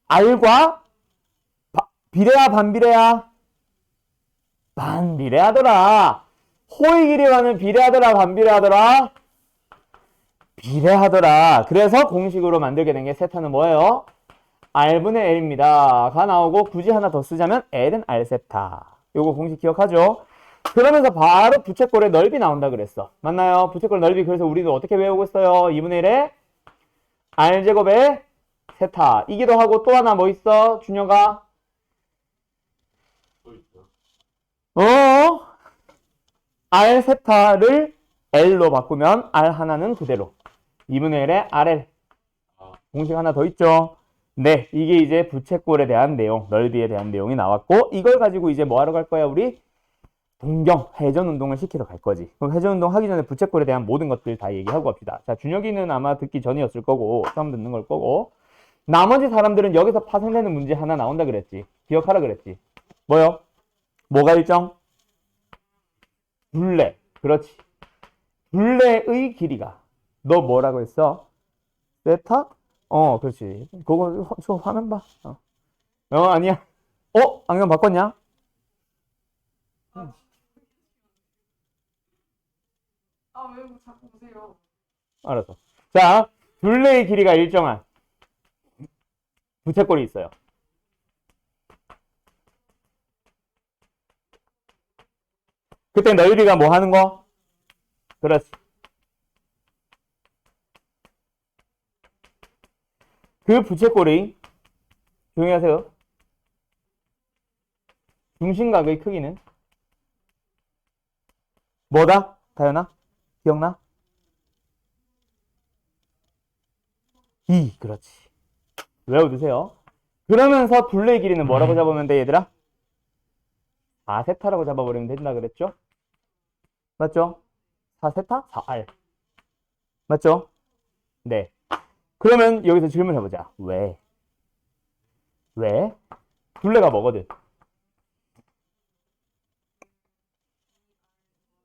R과 비례야 반비례야? 반비례하더라. 호의 길이와는 비례하더라 반비례하더라? 비례하더라. 그래서 공식으로 만들게 된 게 세타는 뭐예요? R분의 L입니다. 가 나오고 굳이 하나 더 쓰자면 L은 R 세타. 요거 공식 기억하죠? 그러면서 바로 부채꼴의 넓이 나온다 그랬어. 맞나요? 부채꼴 넓이. 그래서 우리도 어떻게 외우고 있어요? 2분의 1에 R제곱의 세타. 이기도 하고 또 하나 뭐 있어? 준혁아? 또 있어. R 세타를 L로 바꾸면 R 하나는 그대로. 2분의 1에 RL. 공식 하나 더 있죠? 네, 이게 이제 부채꼴에 대한 내용, 넓이에 대한 내용이 나왔고, 이걸 가지고 이제 뭐 하러 갈 거야, 우리? 동경, 회전 운동을 시키러 갈 거지. 그럼 회전 운동 하기 전에 부채꼴에 대한 모든 것들 다 얘기하고 갑시다. 자, 준혁이는 아마 듣기 전이었을 거고, 처음 듣는 걸 거고, 나머지 사람들은 여기서 파생되는 문제 하나 나온다 그랬지. 기억하라 그랬지. 뭐요? 뭐가 일정? 둘레. 그렇지. 둘레의 길이가. 너 뭐라고 했어? 세타? 그렇지. 그거 저 화면 봐. 아니야. 안경 바꿨냐? 왜 자꾸 보세요? 알았어. 자, 둘레의 길이가 일정한 부채꼴이 있어요. 그때 넓이가 뭐 하는 거? 그렇지. 그 부채꼴의 조용히 하세요. 중심각의 크기는 뭐다? 다현아? 기억나? 2. 그렇지. 외워두세요. 그러면서 둘레의 길이는 뭐라고 잡으면 돼, 얘들아? 4세타라고 잡아버리면 된다 그랬죠? 맞죠? 4세타? 4R. 맞죠? 네. 그러면 여기서 질문 해보자. 왜? 왜? 둘레가 뭐거든?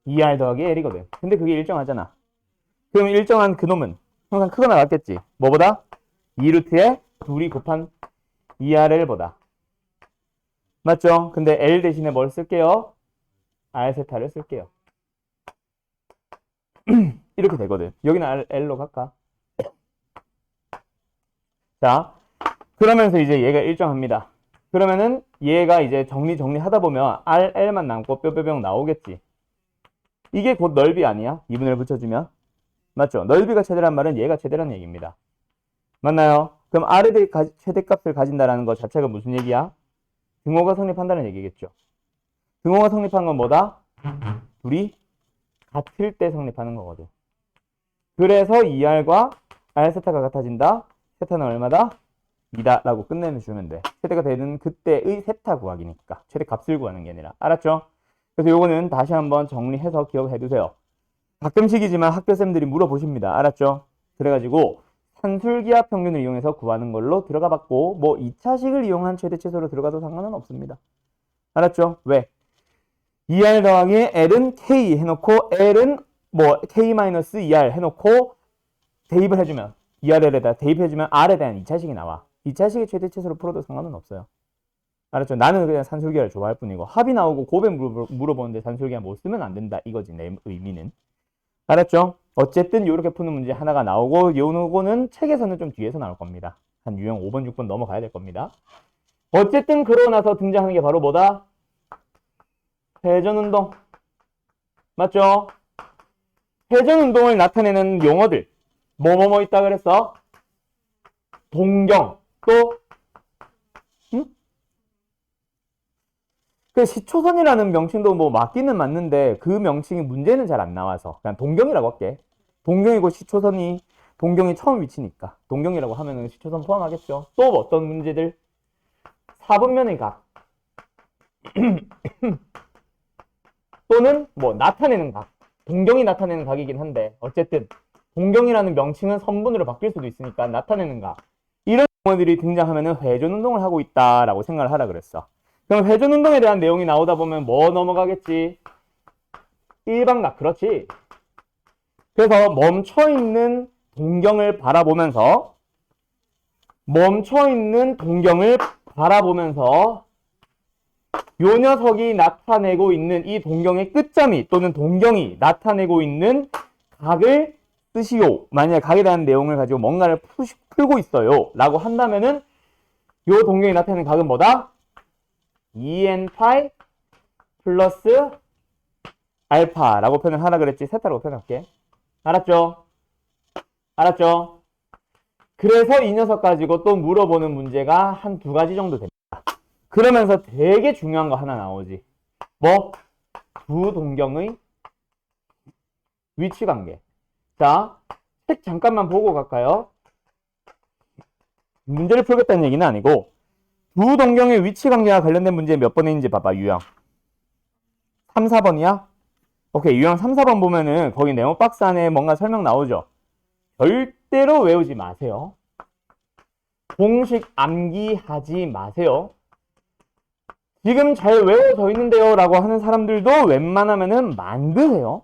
2R 더하기 L이거든. 근데 그게 일정하잖아. 그럼 일정한 그놈은 항상 크거나 같겠지. 뭐보다? 2루트에 2이 곱한 2RL보다. 맞죠? 근데 L 대신에 뭘 쓸게요? R세타를 쓸게요. 이렇게 되거든. 여기는 L로 갈까? 자, 그러면서 이제 얘가 일정합니다. 그러면은 얘가 이제 정리하다 보면 RL만 남고 뿅뿅뿅 나오겠지. 이게 곧 넓이 아니야? 2분을 붙여주면. 맞죠? 넓이가 최대란 말은 얘가 최대란 얘기입니다. 맞나요? 그럼 R에 대해 최대값을 가진다라는 것 자체가 무슨 얘기야? 등호가 성립한다는 얘기겠죠. 등호가 성립한 건 뭐다? 둘이 같을 때 성립하는 거거든. 그래서 2R과 R세타가 같아진다. 세타는 얼마다? 2다 라고 끝내주면 돼. 최대가 되는 그때의 세타 구하기니까. 최대 값을 구하는 게 아니라. 알았죠? 그래서 요거는 다시 한번 정리해서 기억해 두세요. 가끔씩이지만 학교쌤들이 물어보십니다. 알았죠? 그래가지고 산술기하 평균을 이용해서 구하는 걸로 들어가 봤고 뭐 2차식을 이용한 최대 최소로 들어가도 상관은 없습니다. 알았죠? 왜? 2R 더하기 L은 K 해놓고 L은 뭐 K-2R 해놓고 대입을 해주면 2RL에다 대입해주면 R에 대한 2차식이 나와. 2차식의 최대 최소로 풀어도 상관은 없어요. 알았죠? 나는 그냥 산술기하를 좋아할 뿐이고 합이 나오고 고백 물어보는데 산술기하 못 쓰면 안 된다 이거지 내 의미는. 알았죠? 어쨌든 이렇게 푸는 문제 하나가 나오고 요거는 책에서는 좀 뒤에서 나올 겁니다. 한 유형 5번, 6번 넘어가야 될 겁니다. 어쨌든 그러고 나서 등장하는 게 바로 뭐다? 회전운동. 맞죠? 회전운동을 나타내는 용어들. 뭐뭐뭐 있다 그랬어? 동경. 또 그 시초선이라는 명칭도 뭐 맞기는 맞는데 그 명칭이 문제는 잘 안 나와서 그냥 동경이라고 할게. 동경이고 시초선이 동경이 처음 위치니까 동경이라고 하면은 시초선 포함하겠죠. 또 어떤 문제들? 4분면의 각 또는 뭐 나타내는 각. 동경이 나타내는 각이긴 한데 어쨌든 동경이라는 명칭은 선분으로 바뀔 수도 있으니까 나타내는 각. 이런 용어들이 등장하면은 회전운동을 하고 있다라고 생각을 하라 그랬어. 그럼 회전운동에 대한 내용이 나오다 보면 뭐 넘어가겠지? 일반각, 그렇지. 그래서 멈춰있는 동경을 바라보면서 요 녀석이 나타내고 있는 이 동경의 끝점이 또는 동경이 나타내고 있는 각을 쓰시오. 만약에 각에 대한 내용을 가지고 뭔가를 풀고 있어요 라고 한다면은 요 동경이 나타내는 각은 뭐다? 2n파이 플러스 알파라고 표현을 하라 그랬지. 세타라고 표현할게. 알았죠? 알았죠? 그래서 이 녀석 가지고 또 물어보는 문제가 한 두 가지 정도 됩니다. 그러면서 되게 중요한 거 하나 나오지. 뭐? 두 동경의 위치 관계. 자, 책 잠깐만 보고 갈까요? 문제를 풀겠다는 얘기는 아니고 두 동경의 위치 관계와 관련된 문제 몇 번인지 봐봐. 유형 3, 4번이야? 오케이. 유형 3, 4번 보면은 거기 네모 박스 안에 뭔가 설명 나오죠. 절대로 외우지 마세요. 공식 암기하지 마세요. 지금 잘 외워져 있는데요 라고 하는 사람들도 웬만하면은 만드세요.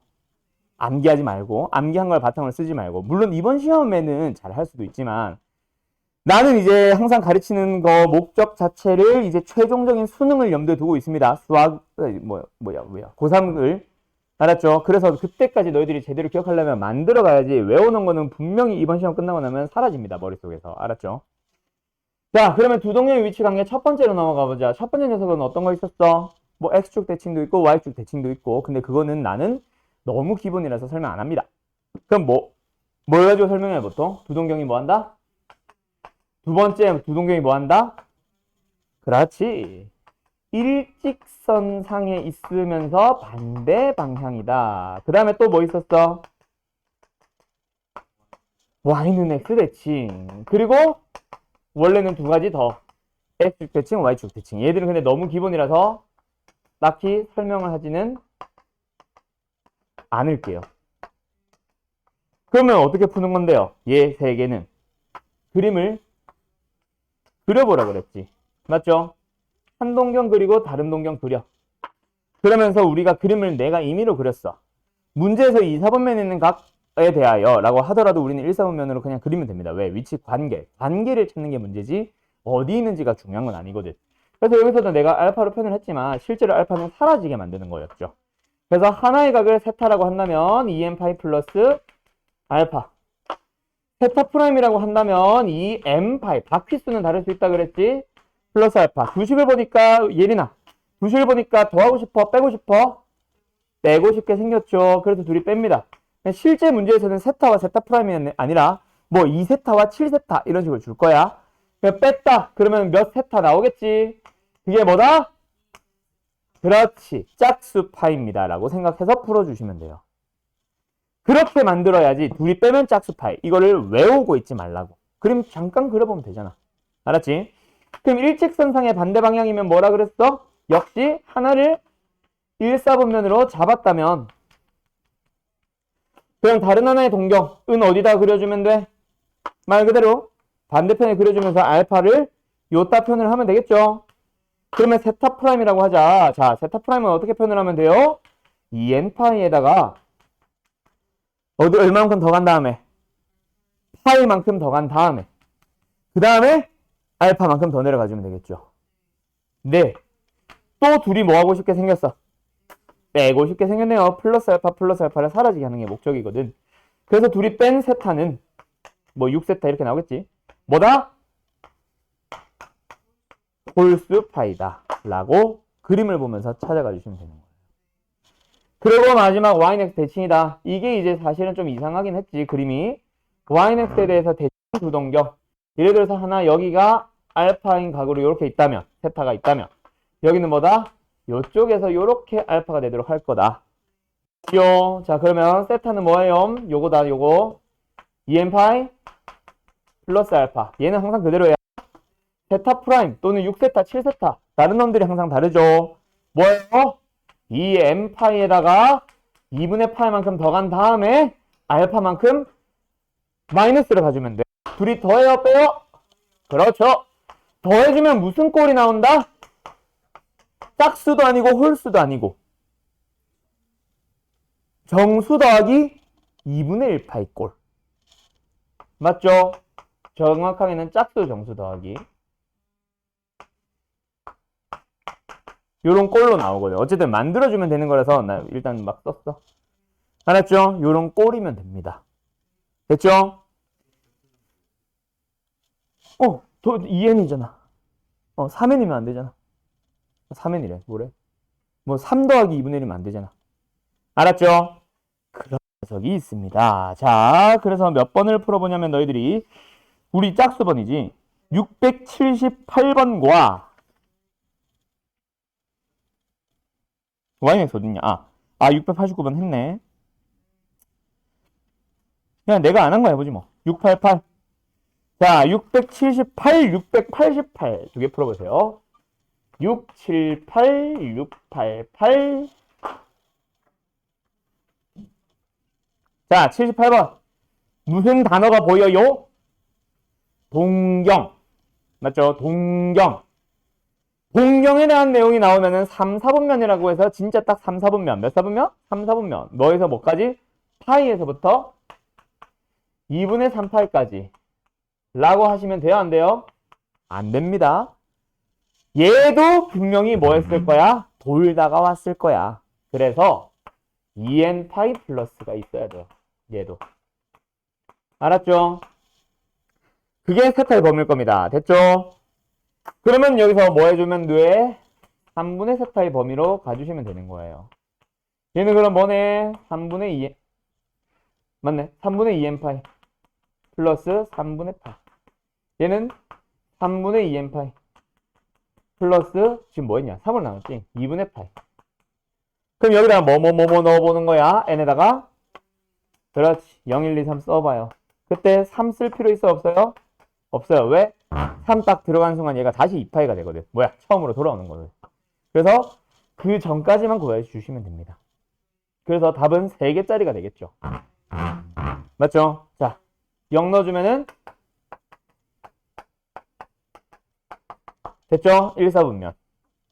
암기하지 말고 암기한 걸 바탕으로 쓰지 말고. 물론 이번 시험에는 잘 할 수도 있지만 나는 이제 항상 가르치는 거 목적 자체를 이제 최종적인 수능을 염두에 두고 있습니다. 수학 고3을 알았죠? 그래서 그때까지 너희들이 제대로 기억하려면 만들어 가야지. 외우는 거는 분명히 이번 시험 끝나고 나면 사라집니다. 머릿속에서. 알았죠? 자, 그러면 두 동경의 위치 관계 첫 번째로 넘어가 보자. 첫 번째 녀석은 어떤 거 있었어? 뭐 X축 대칭도 있고 Y축 대칭도 있고. 근데 그거는 나는 너무 기본이라서 설명 안 합니다. 그럼 뭘 가지고 설명해 보통? 두 동경이 뭐 한다? 두 번째 두 동경이 뭐 한다? 그렇지. 일직선상에 있으면서 반대 방향이다. 그 다음에 또 뭐 있었어? y는 x 대칭. 그리고 원래는 두 가지 더. x축 대칭, y축 대칭. 얘들은 근데 너무 기본이라서 딱히 설명을 하지는 않을게요. 그러면 어떻게 푸는 건데요? 얘 세 개는 그림을 그려보라 그랬지. 맞죠? 한 동경 그리고 다른 동경 그려. 그러면서 우리가 그림을 내가 임의로 그렸어. 문제에서 2, 4번면에 있는 각에 대하여 라고 하더라도 우리는 1, 4번면으로 그냥 그리면 됩니다. 왜? 위치 관계. 관계를 찾는 게 문제지 어디 있는지가 중요한 건 아니거든. 그래서 여기서도 내가 알파로 표현을 했지만 실제로 알파는 사라지게 만드는 거였죠. 그래서 하나의 각을 세타라고 한다면 2n파이 플러스 알파. 세타 프라임이라고 한다면 이 n파이. 바퀴수는 다를 수 있다 그랬지? 플러스 알파. 두식을 보니까 예린아. 두식을 보니까 더하고 싶어? 빼고 싶어? 빼고 싶게 생겼죠. 그래서 둘이 뺍니다. 실제 문제에서는 세타와 세타 프라임이 아니라 뭐 2세타와 7세타 이런 식으로 줄 거야. 뺐다. 그러면 몇 세타 나오겠지? 그게 뭐다? 그렇지. 짝수 파입니다. 라고 생각해서 풀어주시면 돼요. 그렇게 만들어야지 둘이 빼면 짝수 파이. 이거를 외우고 있지 말라고. 그림 잠깐 그려보면 되잖아. 알았지? 그럼 일직선상의 반대 방향이면 뭐라 그랬어? 역시 하나를 1, 4분면으로 잡았다면 그럼 다른 하나의 동경은 어디다 그려주면 돼? 말 그대로 반대편에 그려주면서 알파를 요따 표현을 하면 되겠죠? 그러면 세타 프라임이라고 하자. 자, 세타 프라임은 어떻게 표현을 하면 돼요? 2n파이에다가 얼마만큼 더 간 다음에 파이만큼 더 간 다음에 그 다음에 알파만큼 더 내려가주면 되겠죠. 네. 또 둘이 뭐 하고 싶게 생겼어? 빼고 싶게 생겼네요. 플러스 알파를 사라지게 하는 게 목적이거든. 그래서 둘이 뺀 세타는 뭐 6세타 이렇게 나오겠지. 뭐다? 홀수 파이다 라고 그림을 보면서 찾아가 주시면 되는 거예요. 그리고 마지막 yx 대칭이다. 이게 이제 사실은 좀 이상하긴 했지. 그림이 yx에 대해서 대칭 두 동경. 예를 들어서 하나 여기가 알파인 각으로 이렇게 있다면 세타가 있다면 여기는 뭐다? 요쪽에서 요렇게 알파가 되도록 할 거다. 자, 그러면 세타는 뭐예요? 요거다, 요거. 2n파이 플러스 알파. 얘는 항상 그대로야. 세타 프라임 또는 6세타, 7세타. 다른 놈들이 항상 다르죠. 뭐예요? 2n파이에다가 2분의 파이만큼 더 간 다음에 알파만큼 마이너스를 가주면 돼. 둘이 더해요, 빼요? 그렇죠. 더해주면 무슨 꼴이 나온다? 짝수도 아니고 홀수도 아니고 정수 더하기 2분의 1파이 꼴. 맞죠? 정확하게는 짝수 정수 더하기 요런 꼴로 나오거든요. 어쨌든 만들어주면 되는 거라서 나 일단 막 썼어. 알았죠? 요런 꼴이면 됩니다. 됐죠? 2n이잖아. 3n이면 안 되잖아. 3n이래. 뭐래? 뭐 3 더하기 2분의 1이면 안 되잖아. 알았죠? 그런 녀석이 있습니다. 자, 그래서 몇 번을 풀어보냐면 너희들이 우리 짝수번이지 678번과 yx 어딨냐? 689번 했네. 그냥 내가 안 한 거 해보지 뭐. 688. 자, 678, 688 두 개 풀어보세요. 678, 688. 자, 78번. 무슨 단어가 보여요? 동경. 맞죠? 동경. 동경에 대한 내용이 나오면은 3, 4분면이라고 해서 진짜 딱 3, 4분면. 몇 4분면? 3, 4분면. 뭐에서 뭐까지? 파이에서부터 2분의 3파이까지. 라고 하시면 돼요? 안 돼요? 안 됩니다. 얘도 분명히 뭐 했을 거야? 돌다가 왔을 거야. 그래서 2n파이 플러스가 있어야 돼요. 얘도. 알았죠? 그게 세타의 범위일 겁니다. 됐죠? 그러면 여기서 뭐 해주면 돼? 3분의 세타의 범위로 가주시면 되는 거예요. 얘는 그럼 뭐네? 3분의 2, 맞네. 3분의 2n파이 플러스 3분의 파. 얘는 3분의 2n 파이 플러스 지금 뭐 했냐? 3으로 나눴지? 2분의 파이. 그럼 여기다가 뭐 넣어보는 거야? n에다가 그렇지. 0, 1, 2, 3 써봐요. 그때 3 쓸 필요 있어 없어요? 없어요. 왜? 3 딱 들어간 순간 얘가 다시 2파이가 되거든. 뭐야? 처음으로 돌아오는 거거든. 그래서 그 전까지만 구해주시면 됩니다. 그래서 답은 3개짜리가 되겠죠. 맞죠? 자, 0 넣어주면은 됐죠? 1, 4분면.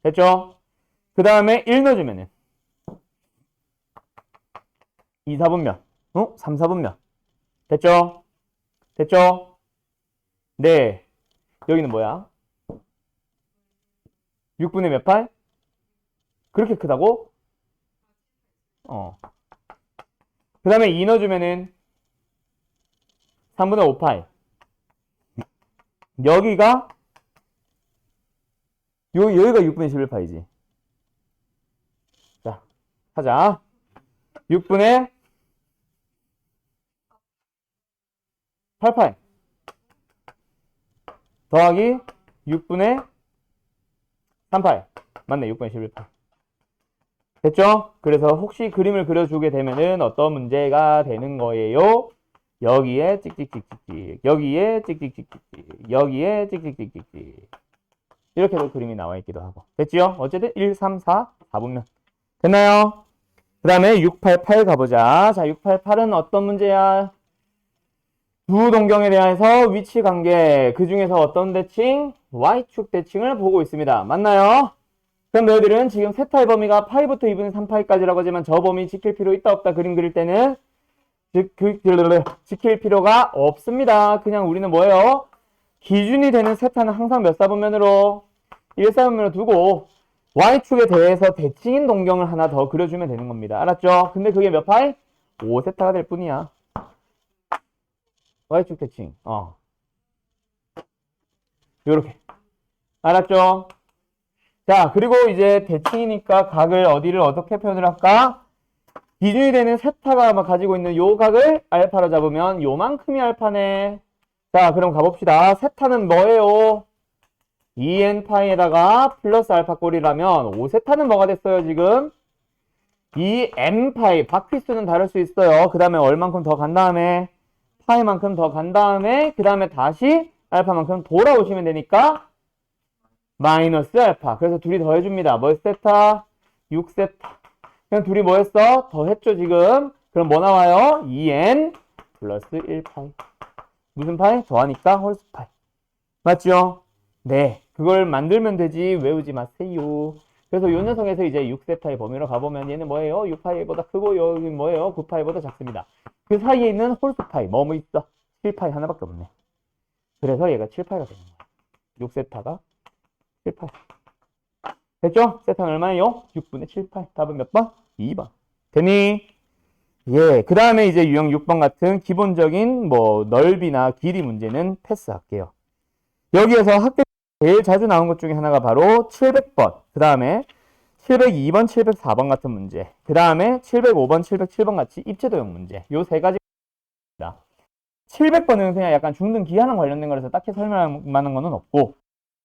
됐죠? 그 다음에 1 넣어주면은 2, 4분면. 3, 4분면. 됐죠? 됐죠? 네. 여기는 뭐야? 6분의 몇 파이? 그렇게 크다고? 그 다음에 2 넣어주면은 3분의 5파이. 여기가 여기가 6분의 11파이지. 자, 하자. 6분의 8파이 더하기 6분의 3파이. 맞네, 6분의 11파이. 됐죠? 그래서 혹시 그림을 그려주게 되면은 어떤 문제가 되는 거예요? 여기에 찍찍찍찍찍, 여기에 찍찍찍찍찍, 여기에 찍찍찍찍찍. 이렇게도 그림이 나와 있기도 하고. 됐지요? 어쨌든 1, 3, 4, 4분면. 됐나요? 그 다음에 6, 8, 8 가보자. 자, 6, 8, 8은 어떤 문제야? 두 동경에 대해서 위치 관계, 그 중에서 어떤 대칭? Y축 대칭을 보고 있습니다. 맞나요? 그럼 너희들은 지금 세타의 범위가 파이부터 2분의 3파이까지라고 하지만 저 범위 지킬 필요 있다 없다 그림 그릴 때는 지킬 필요가 없습니다. 그냥 우리는 뭐예요? 기준이 되는 세타는 항상 몇 사분면으로? 1사분면으로 두고 Y축에 대해서 대칭인 동경을 하나 더 그려주면 되는 겁니다. 알았죠? 근데 그게 몇 파이? 5세타가 될 뿐이야. Y축 대칭. 요렇게. 알았죠? 자, 그리고 이제 대칭이니까 각을 어디를 어떻게 표현을 할까? 기준이 되는 세타가 가지고 있는 요 각을 알파로 잡으면 요만큼이 알파네. 자, 그럼 가봅시다. 세타는 뭐예요? 2n파이에다가 플러스 알파 꼴이라면 5세타는 뭐가 됐어요, 지금? 2n파이. 바퀴수는 다를 수 있어요. 그 다음에 얼만큼 더 간 다음에 파이만큼 더 간 다음에 그 다음에 다시 알파만큼 돌아오시면 되니까 마이너스 알파. 그래서 둘이 더해줍니다. 몇 세타? 6세타. 그냥 둘이 뭐 했어? 더했죠, 지금. 그럼 뭐 나와요? 2n 플러스 1파이. 무슨 파이? 더하니까 홀수 파이. 맞죠? 네. 그걸 만들면 되지 외우지 마세요. 그래서 요 녀석에서 이제 6세타의 범위로 가보면 얘는 뭐예요? 6파이보다 크고 여기 뭐예요? 9파이보다 작습니다. 그 사이에 있는 홀수 파이. 뭐 있어? 7파이 하나밖에 없네. 그래서 얘가 7파이가 되는 거야. 6세타가 7파이. 됐죠? 세타는 얼마예요? 6분의 7파이. 답은 몇 번? 2번. 되니? 예. 그 다음에 이제 유형 6번 같은 기본적인 뭐 넓이나 길이 문제는 패스할게요. 여기에서 학교 제일 자주 나온 것 중에 하나가 바로 700번. 그 다음에 702번, 704번 같은 문제. 그 다음에 705번, 707번 같이 입체도형 문제. 요 세 가지입니다. 700번은 그냥 약간 중등 기하랑 관련된 거라서 딱히 설명할 만한 거는 없고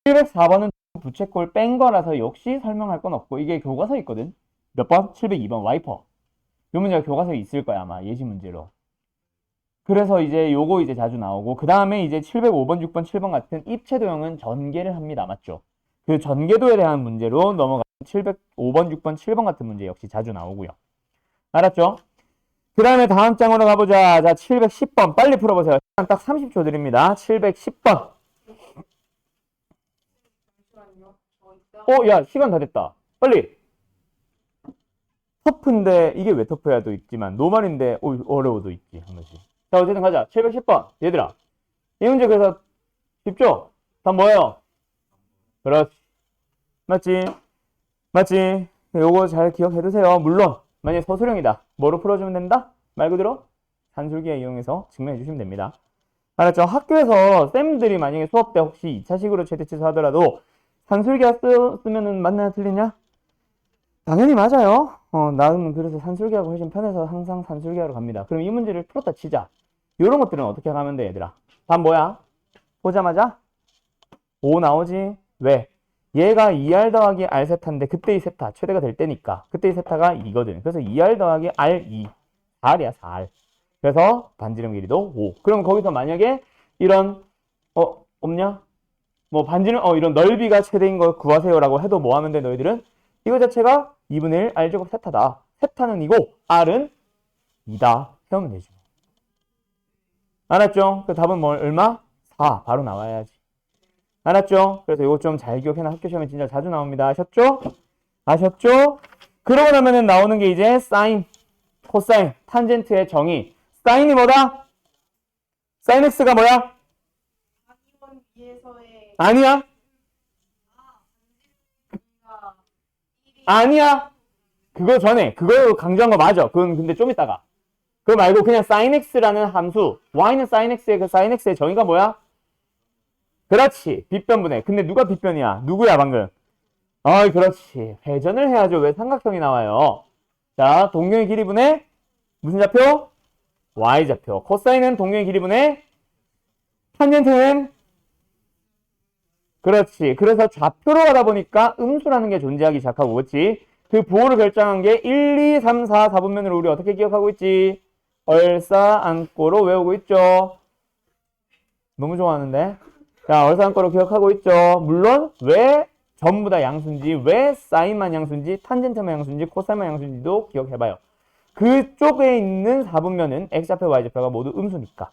704번은 부채꼴 뺀 거라서 역시 설명할 건 없고 이게 교과서에 있거든. 몇 번? 702번 와이퍼. 요 문제가 교과서에 있을 거야 아마 예시 문제로. 그래서 이제 요거 이제 자주 나오고 그 다음에 이제 705번, 6번, 7번 같은 입체도형은 전개를 합니다. 맞죠? 그 전개도에 대한 문제로 넘어가는 705번, 6번, 7번 같은 문제 역시 자주 나오고요. 알았죠? 그 다음에 다음 장으로 가보자. 자, 710번 빨리 풀어보세요. 시간 딱 30초 드립니다. 710번. 잠시만요. 저 이따 야, 시간 다 됐다. 빨리. 터프인데 이게 왜 터프야도 있지만 노말인데 어려워도 있지 한 번씩. 자, 어쨌든 가자. 710번. 얘들아. 이 문제 그래서 쉽죠? 답 뭐예요? 그렇지. 맞지? 맞지? 요거 잘 기억해두세요. 물론 만약에 서술형이다. 뭐로 풀어주면 된다? 말 그대로 산술기에 이용해서 증명해 주시면 됩니다. 알았죠? 학교에서 쌤들이 만약에 수업 때 혹시 2차식으로 최대치수 하더라도 산술기하 쓰면은 맞나 틀리냐? 당연히 맞아요. 나는 그래서 산술기하고 훨씬 편해서 항상 산술기하러 갑니다. 그럼 이 문제를 풀었다 치자. 이런 것들은 어떻게 가면 돼, 얘들아? 답 뭐야? 보자마자 5 나오지? 왜? 얘가 2R 더하기 R 세타인데 그때의 세타 최대가 될 때니까 그때의 세타가 2거든. 그래서 2R 더하기 R2 4R이야 4R. 그래서 반지름 길이도 5. 그럼 거기서 만약에 이런 없냐? 뭐 반지름 이런 넓이가 최대인 걸 구하세요라고 해도 뭐 하면 돼 너희들은? 이거 자체가 2분의 1 R제곱 세타다. 세타는 이고 R은 2다. 해오면 되죠. 알았죠? 그 답은 뭐 얼마? 4 바로 나와야지. 알았죠? 그래서 이거 좀 잘 기억해놔. 학교 시험에 진짜 자주 나옵니다. 아셨죠? 아셨죠? 그러고 나면은 나오는 게 이제 사인, 코사인, 탄젠트의 정의. 사인이 뭐다? 사인 x가 뭐야? 단위원 위에서의 아니야? 가 1이 아니야? 그거 전에 그거 강조한 거 맞아. 그건 근데 좀 이따가. 그거 말고 그냥 sin x라는 함수, y는 sin x의 그 sin x의 정의가 뭐야? 그렇지. 빗변분해. 근데 누가 빗변이야? 누구야 방금? 그렇지. 회전을 해야죠. 왜 삼각형이 나와요? 자, 동경의 길이분의 무슨 좌표? y좌표. 코사인은 동경의 길이분의 탄젠트는 그렇지. 그래서 좌표로 가다 보니까 음수라는 게 존재하기 시작하고 그렇지. 그 부호를 결정한 게 1, 2, 3, 4, 4분면으로 우리 어떻게 기억하고 있지? 얼싸안고로 외우고 있죠. 너무 좋아하는데. 자, 얼싸안고로 기억하고 있죠. 물론 왜 전부 다 양수인지, 왜 사인만 양수인지, 탄젠트만 양수인지, 코사인만 양수인지도 기억해봐요. 그쪽에 있는 4분면은 x좌표, y좌표가 모두 음수니까.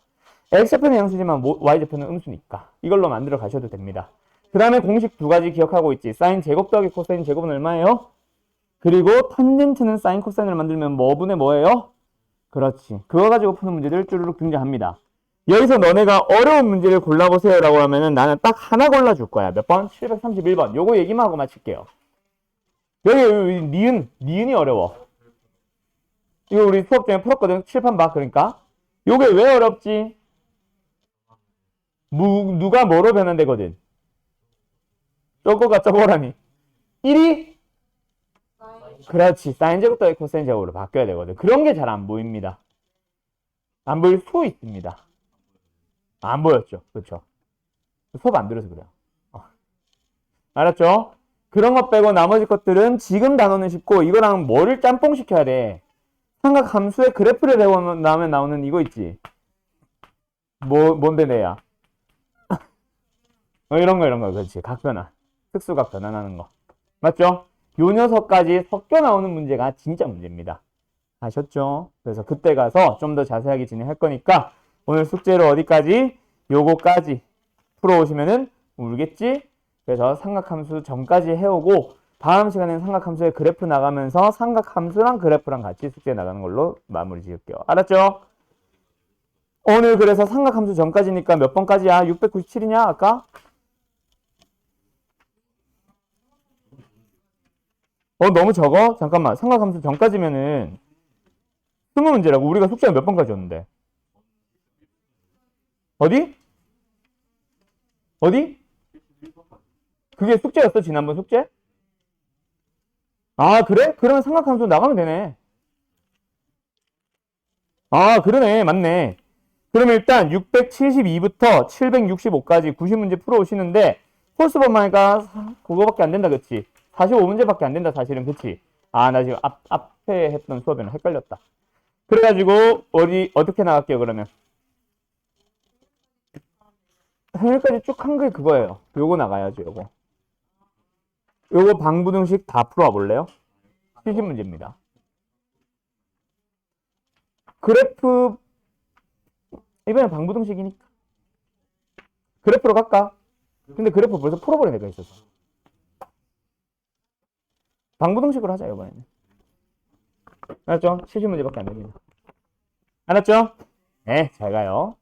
x좌표는 양수지만 y좌표는 음수니까. 이걸로 만들어 가셔도 됩니다. 그 다음에 공식 두 가지 기억하고 있지. 사인 제곱 더하기 코사인 제곱은 얼마예요? 그리고 탄젠트는 사인 코사인을 만들면 뭐분의 뭐예요? 그렇지. 그거 가지고 푸는 문제들 쭈르륵 등장합니다. 여기서 너네가 어려운 문제를 골라보세요 라고 하면은 나는 딱 하나 골라줄 거야. 몇 번? 731번. 요거 얘기만 하고 마칠게요. 여기 니은이 어려워. 이거 우리 수업 중에 풀었거든. 칠판 봐. 그러니까 요게 왜 어렵지? 누가 뭐로 변환되거든? 저거가 저거라니. 1이? 그렇지. 사인 제곱 더하기 코사인 제곱으로 바뀌어야 되거든. 그런 게 잘 안 보입니다. 안 보일 수 있습니다. 안 보였죠. 그렇죠. 수업 안 들어서 그래요. 알았죠? 그런 것 빼고 나머지 것들은 지금 단어는 쉽고 이거랑 뭐를 짬뽕 시켜야 돼? 삼각함수의 그래프를 배워 나오면 나오는 이거 있지. 뭔데 내야? 이런 거 그렇지. 각변환. 특수각 변환하는 거. 맞죠? 요 녀석까지 섞여 나오는 문제가 진짜 문제입니다. 아셨죠? 그래서 그때 가서 좀 더 자세하게 진행할 거니까 오늘 숙제로 어디까지? 요거까지 풀어오시면은 울겠지? 그래서 삼각함수 전까지 해오고 다음 시간에는 삼각함수의 그래프 나가면서 삼각함수랑 그래프랑 같이 숙제 나가는 걸로 마무리 지을게요. 알았죠? 오늘 그래서 삼각함수 전까지니까 몇 번까지야? 697이냐 아까? 너무 적어? 잠깐만. 삼각함수 전까지면은 20문제라고. 우리가 숙제가 몇 번까지 였는데? 어디? 그게 숙제였어? 지난번 숙제? 아, 그래? 그러면 삼각함수 나가면 되네. 아, 그러네. 맞네. 그러면 일단 672부터 765까지 90문제 풀어오시는데 코스법만이니까 그거밖에 안 된다. 그치? 45문제밖에 안 된다. 사실은. 그치? 아, 나 지금 앞에 했던 수업이랑 헷갈렸다. 그래가지고 어떻게 나갈게요 그러면? 여기까지 쭉 한 게 그거예요. 요거 나가야죠. 요거 방부등식 다 풀어와 볼래요? 70문제입니다. 그래프 이번엔 방부등식이니까 그래프로 갈까? 근데 그래프 벌써 풀어버린 애가 있어서 방부등식으로 하자 이번에는. 알았죠? 70문제밖에 안 됩니다. 알았죠? 네, 잘 가요.